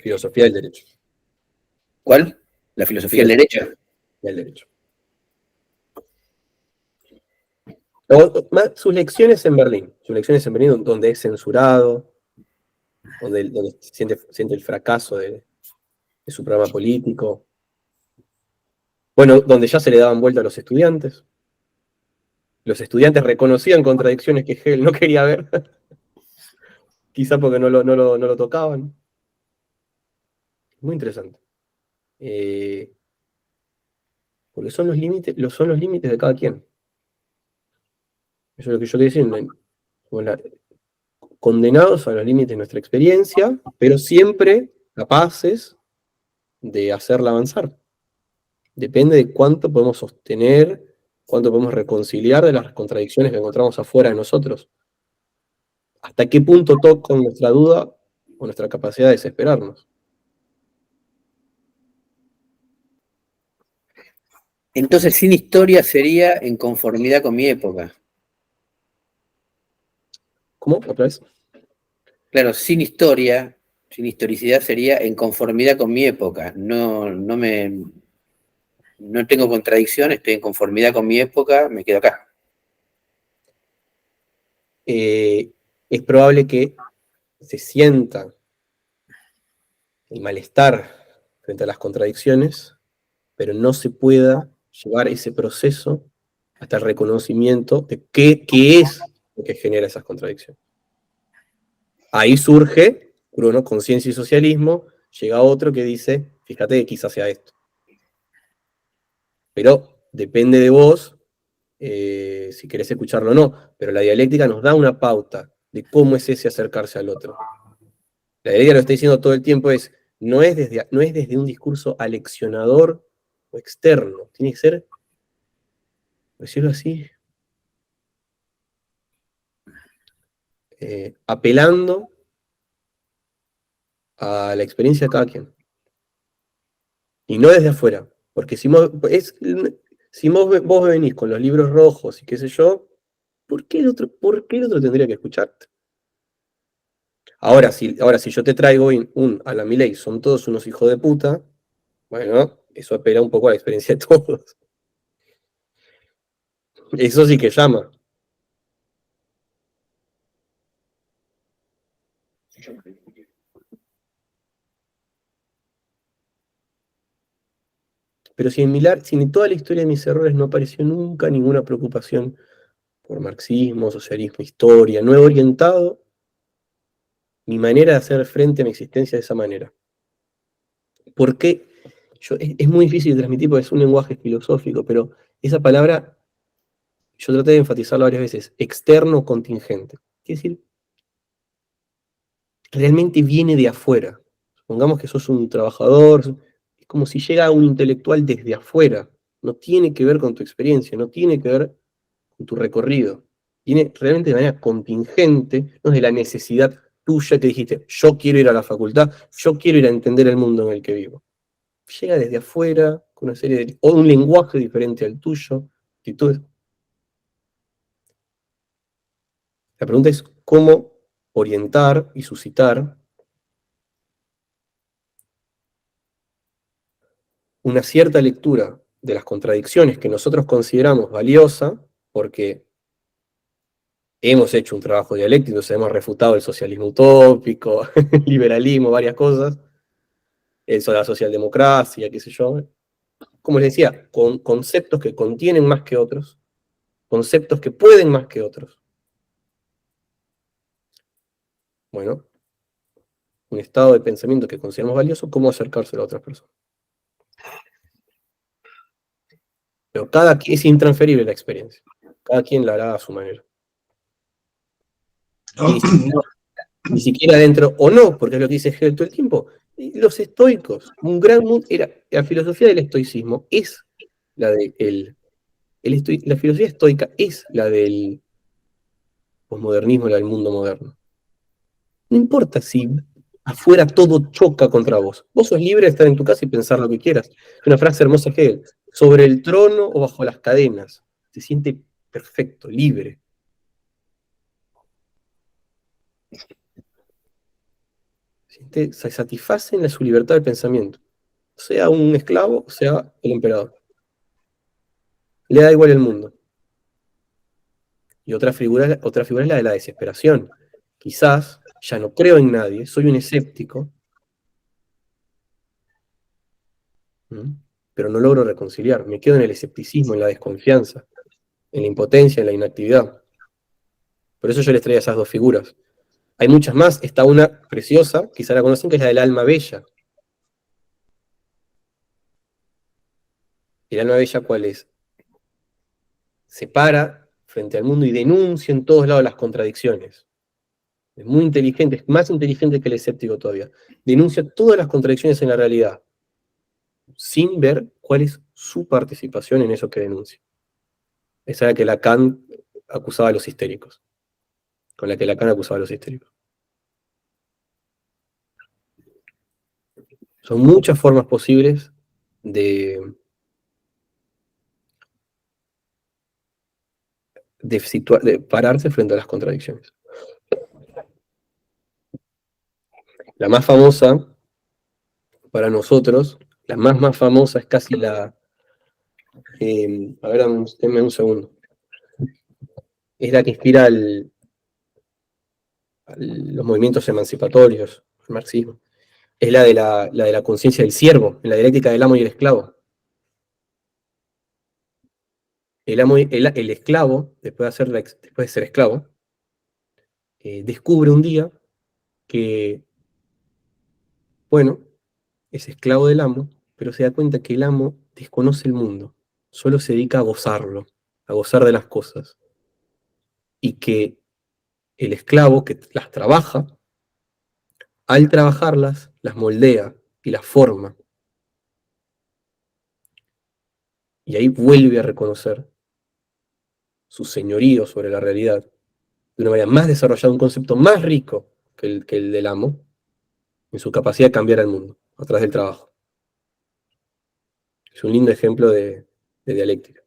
Filosofía del derecho. ¿Cuál? ¿La filosofía del Filosofía derecho? del derecho. Sus lecciones en Berlín. Sus lecciones en Berlín donde es censurado, donde siente el fracaso de su programa político. Bueno, donde ya se le daban vuelta a los estudiantes. Los estudiantes reconocían contradicciones que Hegel no quería ver. Quizá porque no lo tocaban. Muy interesante. Porque son los límites de cada quien. Eso es lo que yo te decía, condenados a los límites de nuestra experiencia, pero siempre capaces de hacerla avanzar. Depende de cuánto podemos sostener, cuánto podemos reconciliar de las contradicciones que encontramos afuera de nosotros. Hasta qué punto toca nuestra duda o nuestra capacidad de desesperarnos. Entonces, sin historia sería en conformidad con mi época. ¿Cómo? ¿Otra vez? Claro, sin historia, sin historicidad sería en conformidad con mi época. No tengo contradicción, estoy en conformidad con mi época, me quedo acá. Es probable que se sienta el malestar frente a las contradicciones, pero no se pueda llevar ese proceso hasta el reconocimiento de qué es lo que genera esas contradicciones. Ahí surge, uno, conciencia y socialismo, llega otro que dice, fíjate que quizás sea esto. Pero depende de vos si querés escucharlo o no, pero la dialéctica nos da una pauta de cómo es ese acercarse al otro. La dialéctica lo está diciendo todo el tiempo no es desde un discurso aleccionador o externo, tiene que ser, por decirlo así, apelando a la experiencia de cada quien. Y no desde afuera, porque si vos venís con los libros rojos y qué sé yo, ¿por qué el otro tendría que escucharte? Ahora, si yo te traigo a la Milei, son todos unos hijos de puta, bueno, eso apela un poco a la experiencia de todos. Eso sí que llama. Pero si en toda la historia de mis errores no apareció nunca ninguna preocupación por marxismo, socialismo, historia, no he orientado mi manera de hacer frente a mi existencia de esa manera. ¿Por qué? Es muy difícil de transmitir porque es un lenguaje filosófico, pero esa palabra, yo traté de enfatizarla varias veces, externo o contingente. Quiere decir, realmente viene de afuera. Supongamos que sos un trabajador, es como si llega un intelectual desde afuera. No tiene que ver con tu experiencia, no tiene que ver con tu recorrido. Viene realmente de manera contingente, no es de la necesidad tuya que dijiste, yo quiero ir a la facultad, yo quiero ir a entender el mundo en el que vivo. Llega desde afuera, con una serie o un lenguaje diferente al tuyo, actitudes. La pregunta es cómo orientar y suscitar una cierta lectura de las contradicciones que nosotros consideramos valiosa, porque hemos hecho un trabajo dialéctico, hemos refutado el socialismo utópico, el liberalismo, varias cosas, eso de la socialdemocracia, qué sé yo. Como les decía, con conceptos que contienen más que otros, conceptos que pueden más que otros. Bueno, un estado de pensamiento que consideramos valioso, cómo acercárselo a otras personas. Pero es intransferible la experiencia. Cada quien la hará a su manera. Y ni siquiera dentro, o no, porque es lo que dice Hegel todo el tiempo. Y los estoicos, un gran mundo, la filosofía del estoicismo es la de la filosofía estoica es la del posmodernismo, la del mundo moderno. No importa si afuera todo choca contra vos. Vos sos libre de estar en tu casa y pensar lo que quieras. Es una frase hermosa de Hegel. Sobre el trono o bajo las cadenas. Se siente perfecto, libre. Se satisface en su libertad de pensamiento. Sea un esclavo, sea el emperador. Le da igual el mundo. Y otra figura es la de la desesperación. Quizás ya no creo en nadie, soy un escéptico, pero no logro reconciliar. Me quedo en el escepticismo, en la desconfianza, en la impotencia, en la inactividad. Por eso yo les traía esas dos figuras. Hay muchas más. Está una preciosa, quizá la conocen, que es la del alma bella. ¿El alma bella cuál es? Se para frente al mundo y denuncia en todos lados las contradicciones. Es muy inteligente, es más inteligente que el escéptico todavía. Denuncia todas las contradicciones en la realidad, sin ver cuál es su participación en eso que denuncia. Esa era la que Lacan acusaba a los histéricos. Con la que Lacan acusaba a los histéricos. Son muchas formas posibles de pararse frente a las contradicciones. La más famosa para nosotros, la más famosa es casi la... a ver, denme un segundo. Es la que inspira los movimientos emancipatorios, el marxismo. Es la de la conciencia del siervo, en la dialéctica del amo y el esclavo. El esclavo, después de ser esclavo, descubre un día que, bueno, es esclavo del amo, pero se da cuenta que el amo desconoce el mundo, solo se dedica a gozarlo, a gozar de las cosas, y que el esclavo que las trabaja, al trabajarlas, las moldea y las forma, y ahí vuelve a reconocer su señorío sobre la realidad, de una manera más desarrollada, un concepto más rico que el del amo, en su capacidad de cambiar el mundo, a través del trabajo. Es un lindo ejemplo de dialéctica,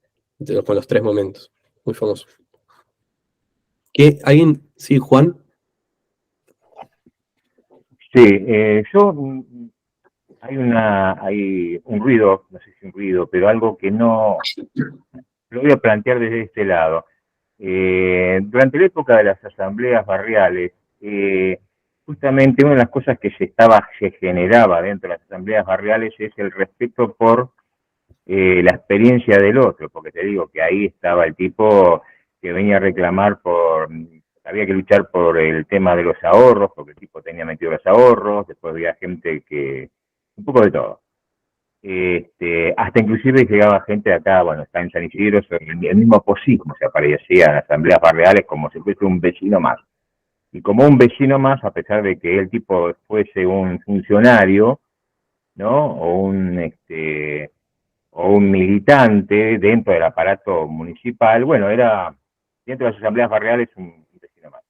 con los tres momentos, muy famoso. ¿Qué? ¿Alguien? Sí, Juan. Sí, hay un ruido, no sé si un ruido, pero algo que no, lo voy a plantear desde este lado. Durante la época de las asambleas barriales, justamente una de las cosas que se generaba dentro de las asambleas barriales es el respeto por la experiencia del otro, porque te digo que ahí estaba el tipo que venía a reclamar había que luchar por el tema de los ahorros, porque el tipo tenía metido los ahorros, después había gente un poco de todo. Hasta inclusive llegaba gente de acá, bueno, está en San Isidro, el mismo posismo se aparecía en asambleas barriales como si fuese un vecino más. Y como un vecino más, a pesar de que el tipo fuese un funcionario, ¿no? O un militante dentro del aparato municipal, bueno, era dentro de las asambleas barriales un vecino más.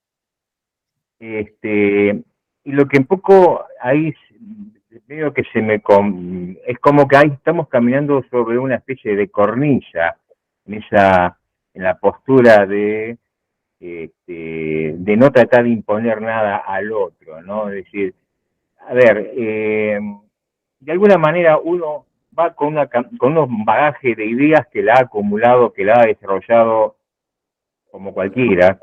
Y lo que un poco ahí veo que es como que ahí estamos caminando sobre una especie de cornisa en la postura de no tratar de imponer nada al otro, ¿no? Es decir, a ver, de alguna manera uno va con unos bagajes de ideas que la ha acumulado, que la ha desarrollado como cualquiera,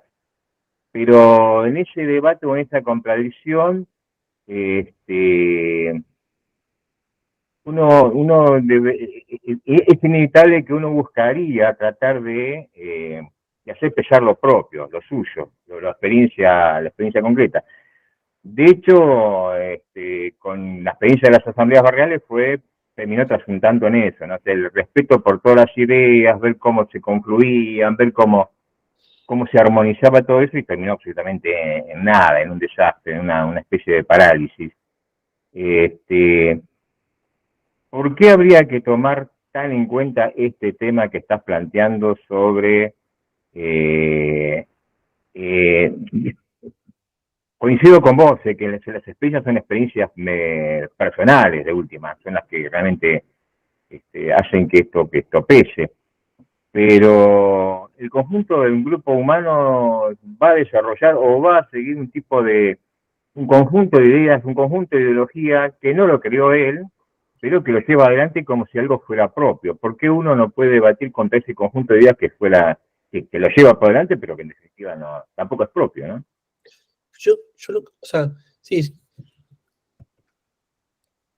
pero en ese debate o en esa contradicción, es inevitable que uno buscaría tratar de hacer pesar lo propio, lo suyo, la experiencia concreta. De hecho, con la experiencia de las asambleas barriales terminó trasuntando en eso, ¿no? O sea, el respeto por todas las ideas, ver cómo se confluían, ver cómo se armonizaba todo eso, y terminó absolutamente en nada, en un desastre, en una especie de parálisis. ¿Por qué habría que tomar tan en cuenta este tema que estás planteando sobre coincido con vos, que las experiencias son experiencias personales, de última, son las que realmente hacen que esto pese. Pero el conjunto de un grupo humano va a desarrollar o va a seguir un conjunto de ideas, un conjunto de ideología que no lo creó él, pero que lo lleva adelante como si algo fuera propio. ¿Por qué uno no puede debatir contra ese conjunto de ideas que lo lleva por delante, pero que en definitiva tampoco es propio, ¿no? O sea, sí,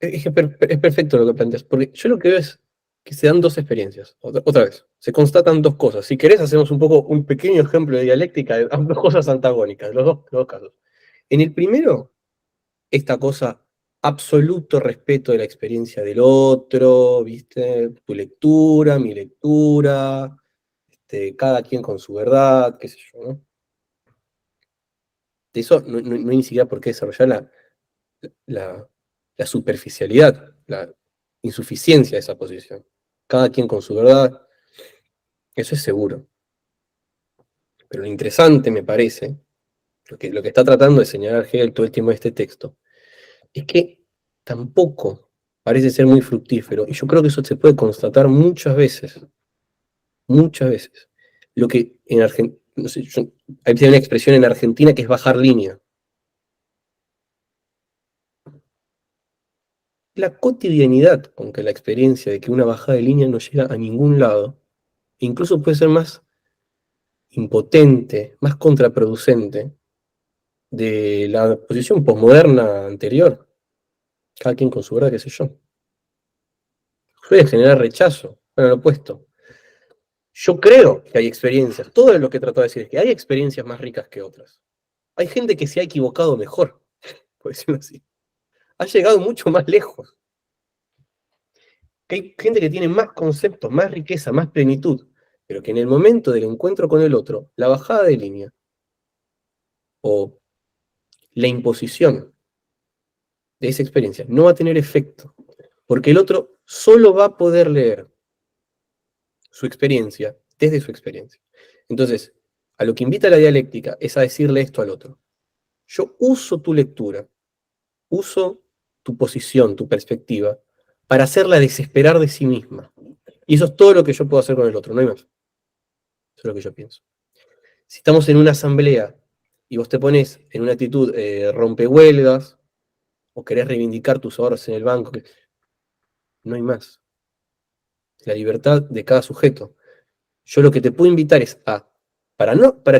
es perfecto lo que planteas, porque yo lo que veo es que se dan dos experiencias. Otra vez, se constatan dos cosas. Si querés, hacemos un pequeño ejemplo de dialéctica de dos cosas antagónicas, los dos casos. En el primero, esta cosa, absoluto respeto de la experiencia del otro, ¿viste? Tu lectura, mi lectura, cada quien con su verdad, qué sé yo, ¿no? De eso no hay ni siquiera por qué desarrollar la superficialidad, la insuficiencia de esa posición. Cada quien con su verdad, eso es seguro. Pero lo interesante, me parece, lo que está tratando de señalar Hegel todo el tiempo de este texto, es que tampoco parece ser muy fructífero, y yo creo que eso se puede constatar muchas veces. Lo que en Argentina, no sé, hay una expresión en Argentina que es bajar línea. La cotidianidad con que la experiencia de que una bajada de línea no llega a ningún lado, e incluso puede ser más impotente, más contraproducente de la posición posmoderna anterior. Cada quien con su verdad, qué sé yo. Puede generar rechazo, bueno, lo opuesto. Yo creo que hay experiencias, todo lo que he tratado de decir es que hay experiencias más ricas que otras. Hay gente que se ha equivocado mejor, por decirlo así. Ha llegado mucho más lejos. Que hay gente que tiene más conceptos, más riqueza, más plenitud, pero que en el momento del encuentro con el otro, la bajada de línea o la imposición de esa experiencia no va a tener efecto, porque el otro solo va a poder leer su experiencia desde su experiencia. Entonces, a lo que invita la dialéctica es a decirle esto al otro. Yo uso tu lectura, uso tu posición, tu perspectiva, para hacerla desesperar de sí misma. Y eso es todo lo que yo puedo hacer con el otro, no hay más. Eso es lo que yo pienso. Si estamos en una asamblea y vos te pones en una actitud rompehuelgas, o querés reivindicar tus ahorros en el banco, no hay más. La libertad de cada sujeto. Yo lo que te puedo invitar es para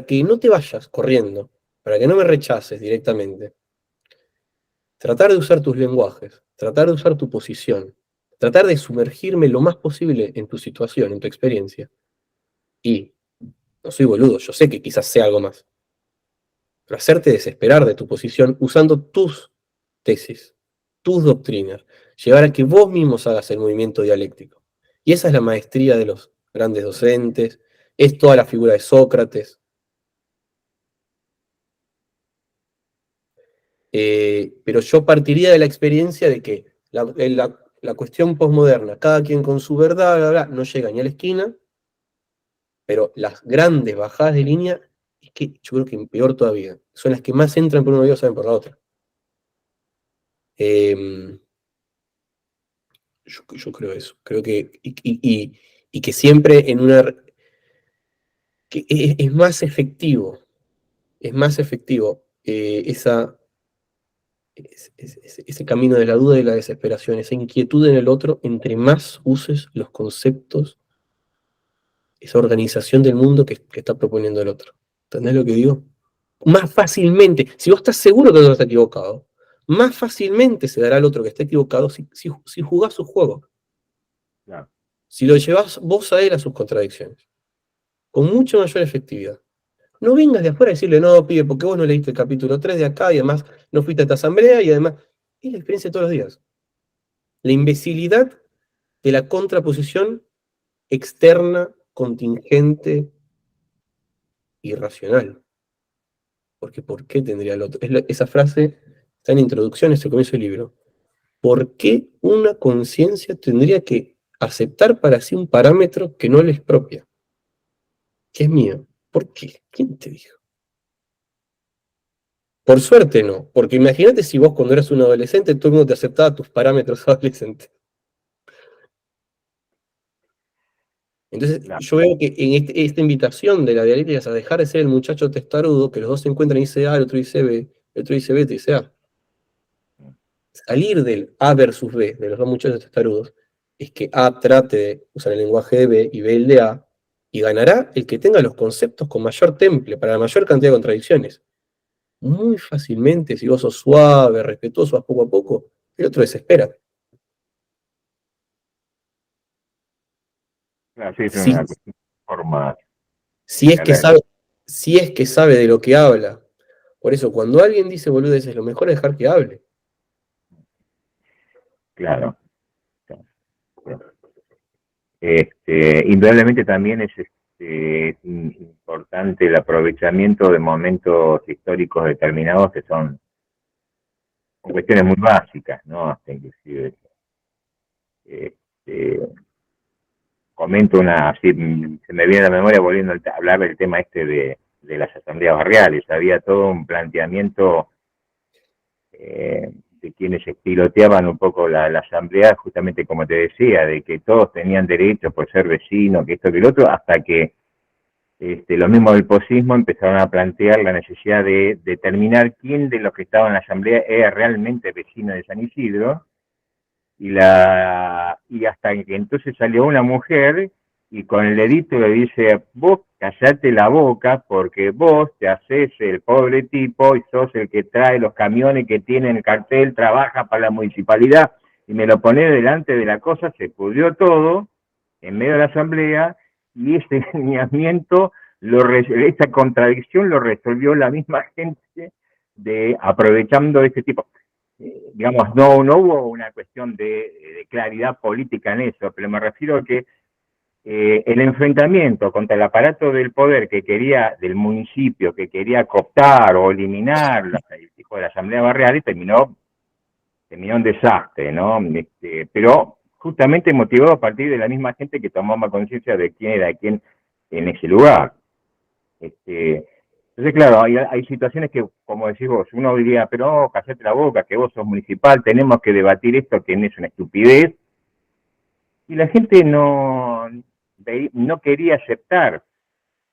que no te vayas corriendo, para que no me rechaces directamente, tratar de usar tus lenguajes, tratar de usar tu posición, tratar de sumergirme lo más posible en tu situación, en tu experiencia. Y no soy boludo, yo sé que quizás sea algo más, pero hacerte desesperar de tu posición usando tus tesis, tus doctrinas, llevar a que vos mismos hagas el movimiento dialéctico. Y esa es la maestría de los grandes docentes, es toda la figura de Sócrates. Pero yo partiría de la experiencia de que la cuestión posmoderna, cada quien con su verdad, bla, bla, no llega ni a la esquina, pero las grandes bajadas de línea, es que yo creo que peor todavía, son las que más entran por un oído, saben por la otra. Yo creo eso, creo que, y que siempre que es más efectivo ese camino de la duda y la desesperación, esa inquietud en el otro, entre más uses los conceptos, esa organización del mundo que está proponiendo el otro. ¿Entendés lo que digo? Más fácilmente, si vos estás seguro que el otro está equivocado, más fácilmente se dará al otro que está equivocado si jugás su juego. Claro. Si lo llevás vos a él a sus contradicciones. Con mucha mayor efectividad. No vengas de afuera a decirle, no, pibe, porque vos no leíste el capítulo 3 de acá y además no fuiste a esta asamblea y además... Es la experiencia de todos los días. La imbecilidad de la contraposición externa, contingente, irracional. Porque ¿por qué tendría el otro? Esa frase está en introducción, es el comienzo del libro. ¿Por qué una conciencia tendría que aceptar para sí un parámetro que no le es propia? Que es mío. ¿Por qué? ¿Quién te dijo? Por suerte no, porque imagínate si vos cuando eras un adolescente todo el mundo te aceptaba tus parámetros adolescentes. Entonces Claro. yo veo que en esta invitación de la dialéctica es a dejar de ser el muchacho testarudo, que los dos se encuentran y dice A, el otro dice B, el otro dice B, te dice A. Salir del A versus B, de los dos muchachos testarudos, es que A trate de usar el lenguaje de B y B el de A, y ganará el que tenga los conceptos con mayor temple, para la mayor cantidad de contradicciones. Muy fácilmente, si vos sos suave, respetuoso, vas poco a poco, el otro desespera. Claro, sí, es Si, una cuestión de forma. si es que sabe de lo que habla. Por eso, cuando alguien dice boludeces, lo mejor es dejar que hable. Claro. Indudablemente también es importante el aprovechamiento de momentos históricos determinados que son cuestiones muy básicas, ¿no? Hasta inclusive este, comento así, se me viene a la memoria volviendo a hablar del tema de las asambleas barriales. Había todo un planteamiento de quienes piloteaban un poco la asamblea, justamente como te decía, de que todos tenían derecho por ser vecinos, que esto que el otro, hasta que los mismos del posismo empezaron a plantear la necesidad de determinar quién de los que estaban en la asamblea era realmente vecino de San Isidro, y hasta que entonces salió una mujer y con el dedito le dice, vos callate la boca porque vos te haces el pobre tipo y sos el que trae los camiones que tienen el cartel, trabaja para la municipalidad, y me lo pone delante de la cosa, se pudrió todo en medio de la asamblea, y ese lineamiento, esta contradicción lo resolvió la misma gente aprovechando este tipo. Digamos, no hubo una cuestión de claridad política en eso, pero me refiero a que el enfrentamiento contra el aparato del poder del municipio, que quería cooptar o eliminar el tipo de la asamblea barrial, terminó en desastre, ¿no? Pero justamente motivado a partir de la misma gente que tomaba conciencia de quién era quién en ese lugar. Entonces, claro, hay situaciones que, como decís vos, uno diría, pero callate la boca, que vos sos municipal, tenemos que debatir esto, que es una estupidez. Y la gente no quería aceptar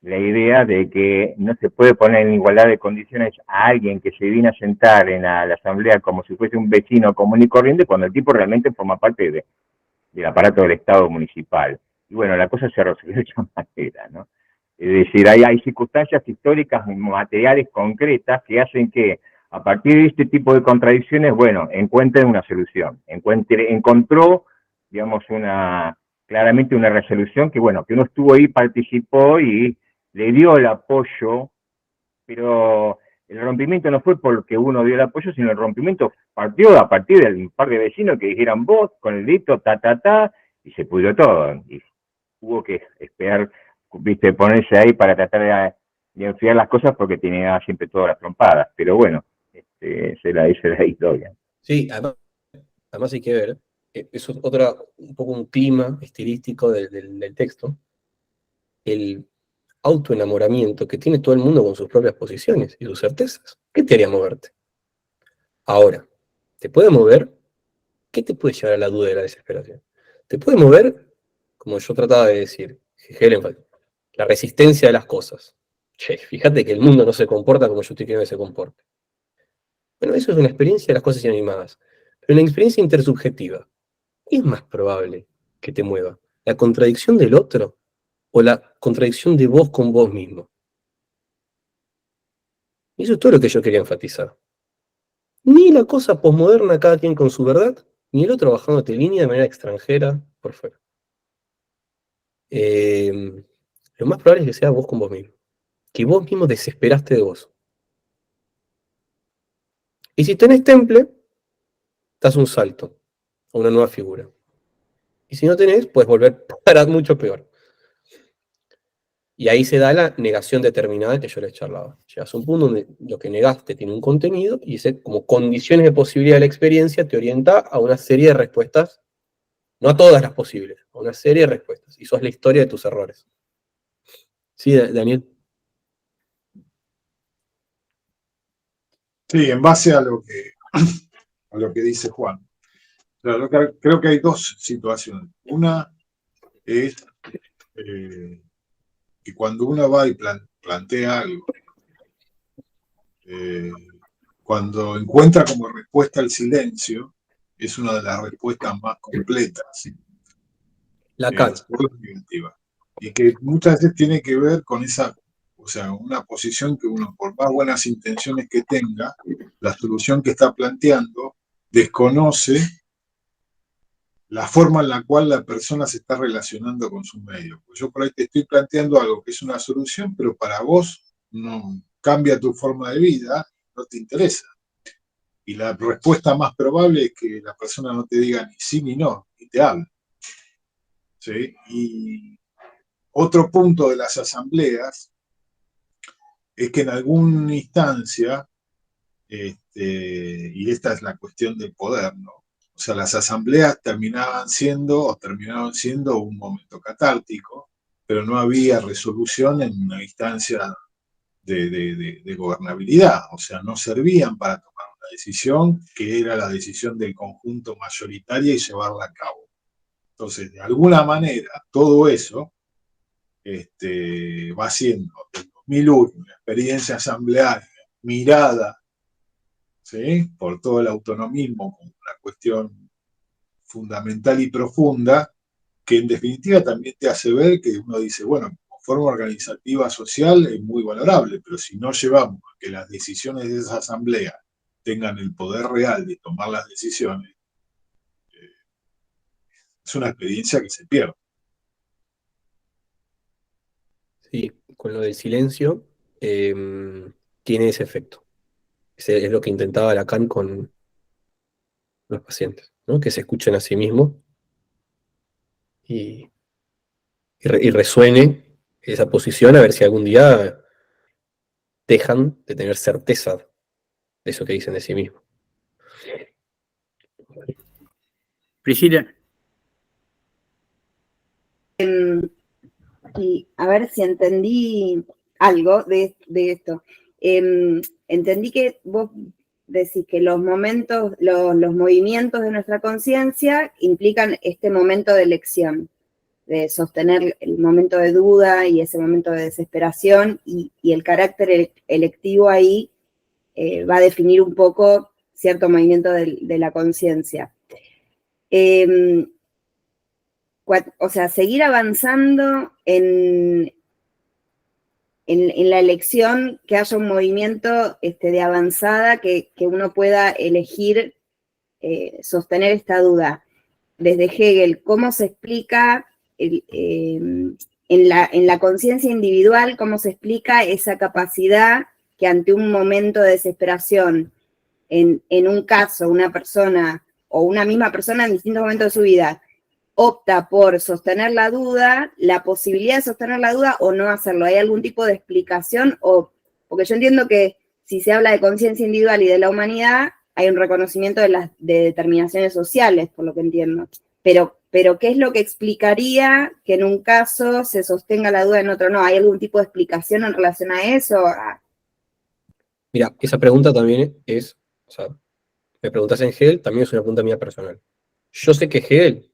la idea de que no se puede poner en igualdad de condiciones a alguien que se viene a sentar en la asamblea como si fuese un vecino común y corriente, cuando el tipo realmente forma parte del aparato del Estado municipal. Y bueno, la cosa se resolvió de esa manera, ¿no? Es decir, hay circunstancias históricas materiales concretas que hacen que, a partir de este tipo de contradicciones, bueno, encuentren una solución. Encontró, digamos, claramente una resolución que, bueno, que uno estuvo ahí, participó y le dio el apoyo, pero el rompimiento no fue porque uno dio el apoyo, sino el rompimiento partió a partir de un par de vecinos que dijeran vos, con el dito, y se pudrió todo. Y hubo que esperar, viste, ponerse ahí para tratar de enfriar las cosas porque tenía siempre todas las trompadas. Pero bueno, esa es la historia. Sí, además hay que ver, eso es un poco un clima estilístico del texto, el autoenamoramiento que tiene todo el mundo con sus propias posiciones y sus certezas. ¿Qué te haría moverte? Ahora, ¿te puede mover? ¿Qué te puede llevar a la duda y la desesperación? Te puede mover, como yo trataba de decir, Helen, la resistencia de las cosas. Che, fíjate que el mundo no se comporta como yo estoy queriendo que se comporte. Bueno, eso es una experiencia de las cosas inanimadas. Pero una experiencia intersubjetiva, ¿qué es más probable que te mueva? ¿La contradicción del otro o la contradicción de vos con vos mismo? Y eso es todo lo que yo quería enfatizar. Ni la cosa posmoderna, cada quien con su verdad, ni el otro bajándote línea de manera extranjera por fuera. Lo más probable es que sea vos con vos mismo. que vos mismo desesperaste de vos. Y si tenés temple, das un salto a una nueva figura. Y si no tenés, puedes volver para mucho peor. Y ahí se da la negación determinada que yo les charlaba. Llegas a un punto donde lo que negaste tiene un contenido y ese, como condiciones de posibilidad de la experiencia, te orienta a una serie de respuestas, no a todas las posibles, a una serie de respuestas. Y sos la historia de tus errores. Sí, Daniel. Sí, en base a lo que dice Juan. Claro, creo que hay dos situaciones. Una es que cuando uno va y plantea algo, cuando encuentra como respuesta el silencio, es una de las respuestas más completas. Lacan. Negativa. Y que muchas veces tiene que ver con esa, o sea, una posición que uno, por más buenas intenciones que tenga, la solución que está planteando desconoce la forma en la cual la persona se está relacionando con su medio. Pues yo por ahí te estoy planteando algo que es una solución, pero para vos no cambia tu forma de vida, no te interesa. Y la respuesta más probable es que la persona no te diga ni sí ni no, ni te hable. ¿Sí? Y otro punto de las asambleas es que en alguna instancia, y esta es la cuestión del poder, ¿no? O sea, las asambleas terminaron siendo un momento catártico, pero no había resolución en una instancia de gobernabilidad, o sea, no servían para tomar una decisión que era la decisión del conjunto mayoritaria y llevarla a cabo. Entonces, de alguna manera, todo eso va siendo del 2001 una experiencia asamblearia mirada, ¿sí?, por todo el autonomismo como una cuestión fundamental y profunda, que en definitiva también te hace ver que uno dice, bueno, como forma organizativa social es muy valorable, pero si no llevamos a que las decisiones de esa asamblea tengan el poder real de tomar las decisiones, es una experiencia que se pierde. Sí, con lo del silencio, tiene ese efecto. Es lo que intentaba Lacan con los pacientes, ¿no? Que se escuchen a sí mismos y resuene esa posición, a ver si algún día dejan de tener certeza de eso que dicen de sí mismos. Priscila. Y a ver si entendí algo de esto. Entendí que vos decís que los momentos, los movimientos de nuestra conciencia implican este momento de elección, de sostener el momento de duda y ese momento de desesperación, y el carácter electivo ahí va a definir un poco cierto movimiento de la conciencia. O sea, seguir avanzando en la elección, que haya un movimiento de avanzada, que uno pueda elegir sostener esta duda. Desde Hegel, ¿cómo se explica en la conciencia individual, cómo se explica esa capacidad que ante un momento de desesperación, en un caso, una persona o una misma persona en distintos momentos de su vida, opta por sostener la duda, la posibilidad de sostener la duda o no hacerlo? ¿Hay algún tipo de explicación? Porque yo entiendo que si se habla de conciencia individual y de la humanidad, hay un reconocimiento de determinaciones sociales, por lo que entiendo. Pero, ¿qué es lo que explicaría que en un caso se sostenga la duda, en otro no? ¿Hay algún tipo de explicación en relación a eso? Mira, esa pregunta también es, o sea, me preguntas en Hegel, también es una pregunta mía personal. Yo sé que Hegel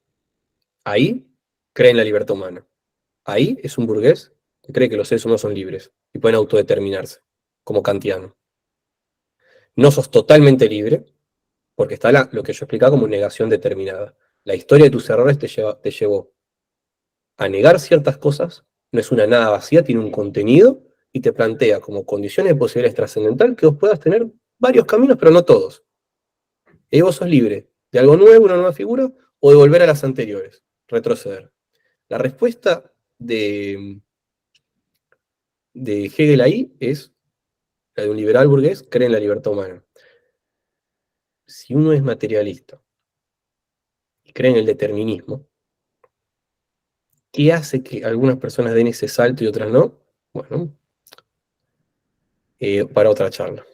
ahí cree en la libertad humana. Ahí es un burgués que cree que los seres humanos son libres y pueden autodeterminarse, como kantiano. No sos totalmente libre, porque está lo que yo explicaba como negación determinada. La historia de tus errores te llevó a negar ciertas cosas, no es una nada vacía, tiene un contenido y te plantea como condiciones de posibilidades trascendental que vos puedas tener varios caminos, pero no todos. Y vos sos libre de algo nuevo, una nueva figura, o de volver a las anteriores, retroceder. La respuesta de de Hegel ahí es la de un liberal burgués, cree en la libertad humana. Si uno es materialista y cree en el determinismo, ¿qué hace que algunas personas den ese salto y otras no? Bueno, para otra charla.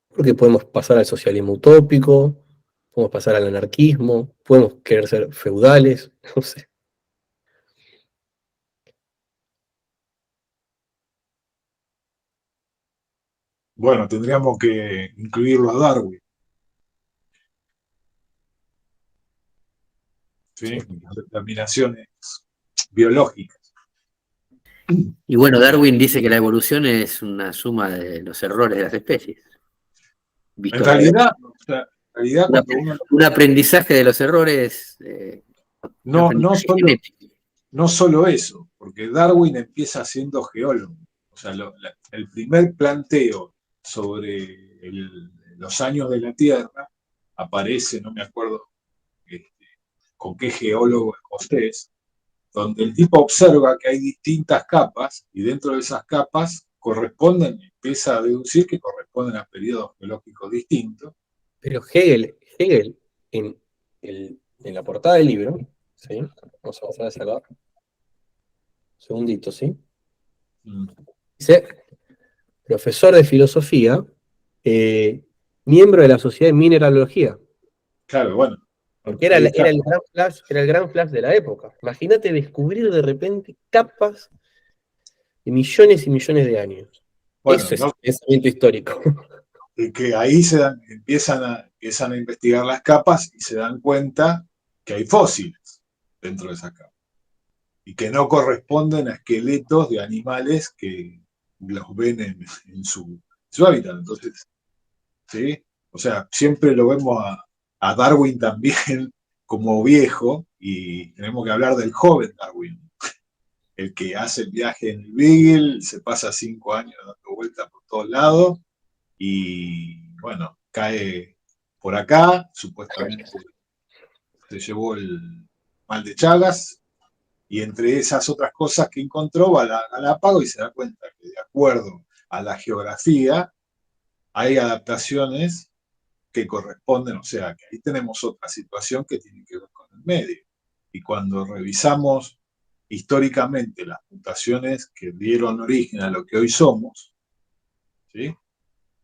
Porque podemos pasar al socialismo utópico, podemos pasar al anarquismo, podemos querer ser feudales, no sé. Bueno, tendríamos que incluirlo a Darwin, ¿sí? Sí. Las determinaciones biológicas. Y bueno, Darwin dice que la evolución es una suma de los errores de las especies. En Visto realidad, cuando uno un aprendizaje de los errores, un no aprendizaje solo, genético. no solo eso, porque Darwin empieza siendo geólogo. O sea, el primer planteo sobre los años de la Tierra aparece, no me acuerdo con qué geólogo escocés, donde el tipo observa que hay distintas capas y dentro de esas capas empieza a deducir que corresponden a periodos geológicos distintos. Pero Hegel en la portada del libro, ¿sí? Vamos a pasar a sacar. Un segundito, ¿sí? Dice, profesor de filosofía, miembro de la Sociedad de Mineralogía. Claro, bueno. Porque era el gran flash de la época. Imagínate descubrir de repente capas de millones y millones de años. Bueno, eso es el pensamiento histórico. Que ahí empiezan a investigar las capas y se dan cuenta que hay fósiles dentro de esas capas y que no corresponden a esqueletos de animales que los ven en su hábitat. Entonces, ¿sí? O sea, siempre lo vemos a Darwin también como viejo y tenemos que hablar del joven Darwin, el que hace el viaje en el Beagle, se pasa 5 años dando vueltas por todos lados y bueno, cae por acá, supuestamente se llevó el mal de Chagas y entre esas otras cosas que encontró va a Galápagos y se da cuenta que de acuerdo a la geografía hay adaptaciones que corresponden, o sea, que ahí tenemos otra situación que tiene que ver con el medio. Y cuando revisamos históricamente las mutaciones que dieron origen a lo que hoy somos, ¿sí?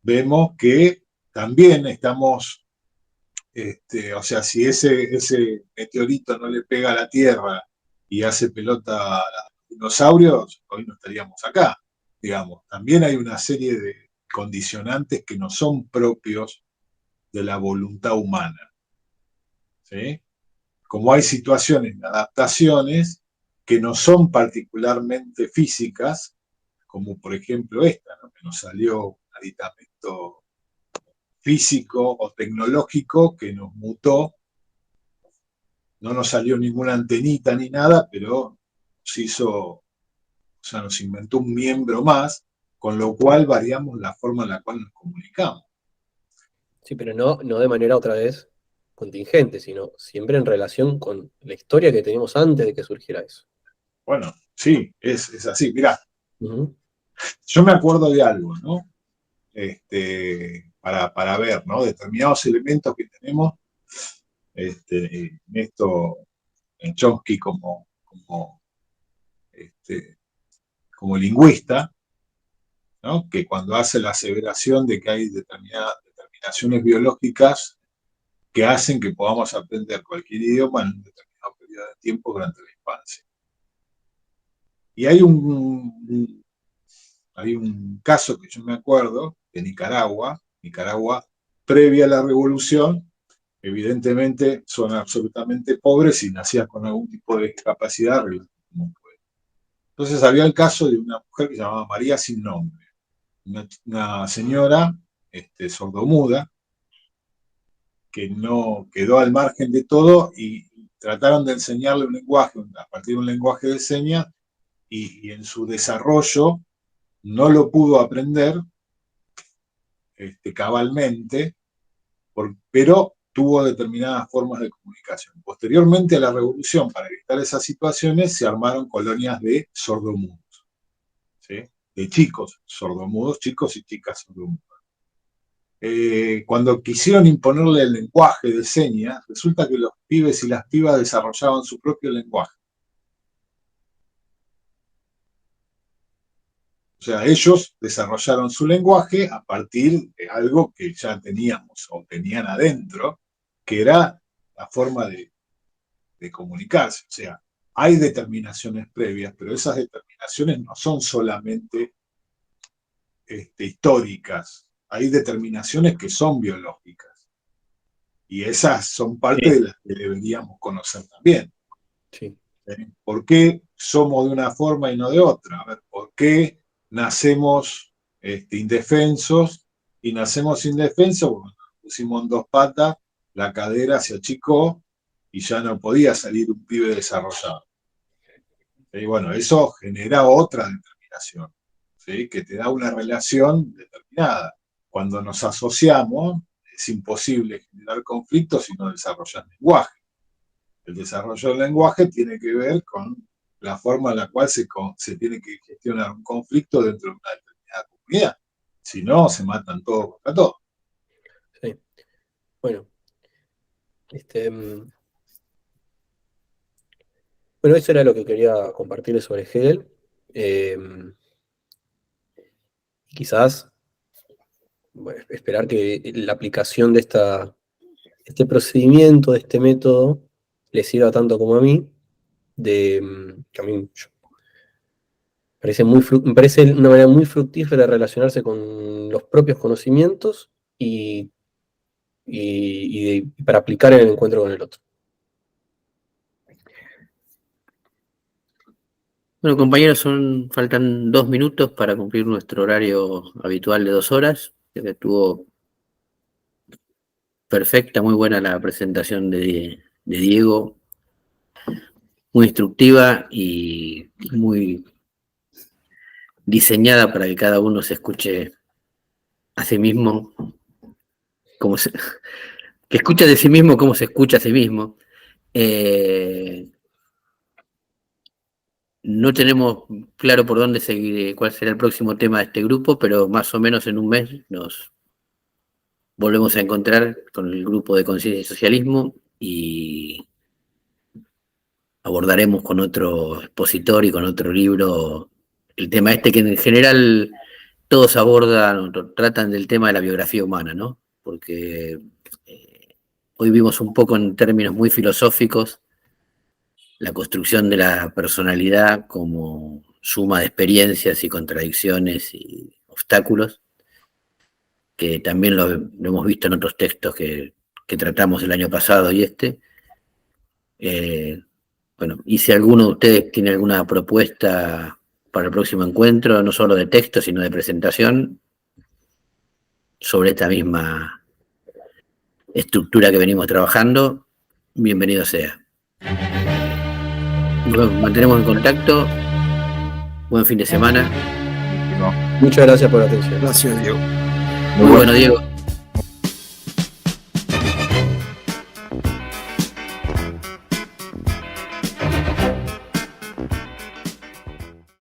Vemos que también estamos, o sea, si ese meteorito no le pega a la Tierra y hace pelota a los dinosaurios, hoy no estaríamos acá, digamos. También hay una serie de condicionantes que no son propios de la voluntad humana, ¿sí? Como hay situaciones de adaptaciones que no son particularmente físicas, como por ejemplo esta, ¿no? Que nos salió un aditamento físico o tecnológico que nos mutó, no nos salió ninguna antenita ni nada, pero nos inventó un miembro más, con lo cual variamos la forma en la cual nos comunicamos. Sí, pero no de manera otra vez contingente, sino siempre en relación con la historia que teníamos antes de que surgiera eso. Bueno, sí, es así. Mirá, yo me acuerdo de algo, ¿no? Para ver, ¿no? Determinados elementos que tenemos en esto, en Chomsky como lingüista, ¿no? Que cuando hace la aseveración de que hay determinaciones biológicas que hacen que podamos aprender cualquier idioma en un determinado periodo de tiempo durante la infancia. Y hay un caso que yo me acuerdo de Nicaragua, previa a la revolución, evidentemente son absolutamente pobres y nacían con algún tipo de discapacidad. Entonces había el caso de una mujer que se llamaba María sin nombre, una señora sordomuda, que no quedó al margen de todo y trataron de enseñarle un lenguaje a partir de un lenguaje de señas y en su desarrollo no lo pudo aprender cabalmente, pero tuvo determinadas formas de comunicación. Posteriormente a la revolución, para evitar esas situaciones, se armaron colonias de sordomudos, ¿sí? De chicos sordomudos, chicos y chicas sordomudas. Cuando quisieron imponerle el lenguaje de señas, resulta que los pibes y las pibas desarrollaban su propio lenguaje. O sea, ellos desarrollaron su lenguaje a partir de algo que ya teníamos o tenían adentro, que era la forma de comunicarse. O sea, hay determinaciones previas, pero esas determinaciones no son solamente históricas. Hay determinaciones que son biológicas. Y esas son parte de las que deberíamos conocer también. Sí. ¿Por qué somos de una forma y no de otra? A ver, ¿por qué nacemos indefensos? Y nacemos indefensos porque nos pusimos en dos patas, la cadera se achicó y ya no podía salir un pibe desarrollado. Y bueno, eso genera otra determinación, ¿sí? Que te da una relación determinada. Cuando nos asociamos, es imposible generar conflictos si no desarrollas lenguaje. El desarrollo del lenguaje tiene que ver con la forma en la cual se tiene que gestionar un conflicto dentro de una determinada comunidad. Si no, se matan todos contra todos. Sí. Bueno, bueno, eso era lo que quería compartirles sobre Hegel. Quizás bueno, esperar que la aplicación de este procedimiento, de este método, les sirva tanto como a mí. Que a mí me parece una manera muy fructífera de relacionarse con los propios conocimientos y para aplicar en el encuentro con el otro. Bueno, compañeros, faltan 2 minutos para cumplir nuestro horario habitual de 2 horas. Creo que estuvo perfecta, muy buena la presentación de Diego, muy instructiva y muy diseñada para que cada uno se escuche a sí mismo, que escuche de sí mismo cómo se escucha a sí mismo. No tenemos claro por dónde seguir, cuál será el próximo tema de este grupo, pero más o menos en un mes nos volvemos a encontrar con el grupo de Conciencia y Socialismo y abordaremos con otro expositor y con otro libro el tema que en general todos abordan o tratan del tema de la biografía humana, ¿no? Porque hoy vimos un poco en términos muy filosóficos la construcción de la personalidad como suma de experiencias y contradicciones y obstáculos, que también lo hemos visto en otros textos que tratamos el año pasado y bueno, y si alguno de ustedes tiene alguna propuesta para el próximo encuentro, no solo de texto, sino de presentación, sobre esta misma estructura que venimos trabajando, bienvenido sea. Nos mantenemos en contacto. Buen fin de semana. Muchas gracias por la atención. Gracias, Diego. Muy bueno, Diego.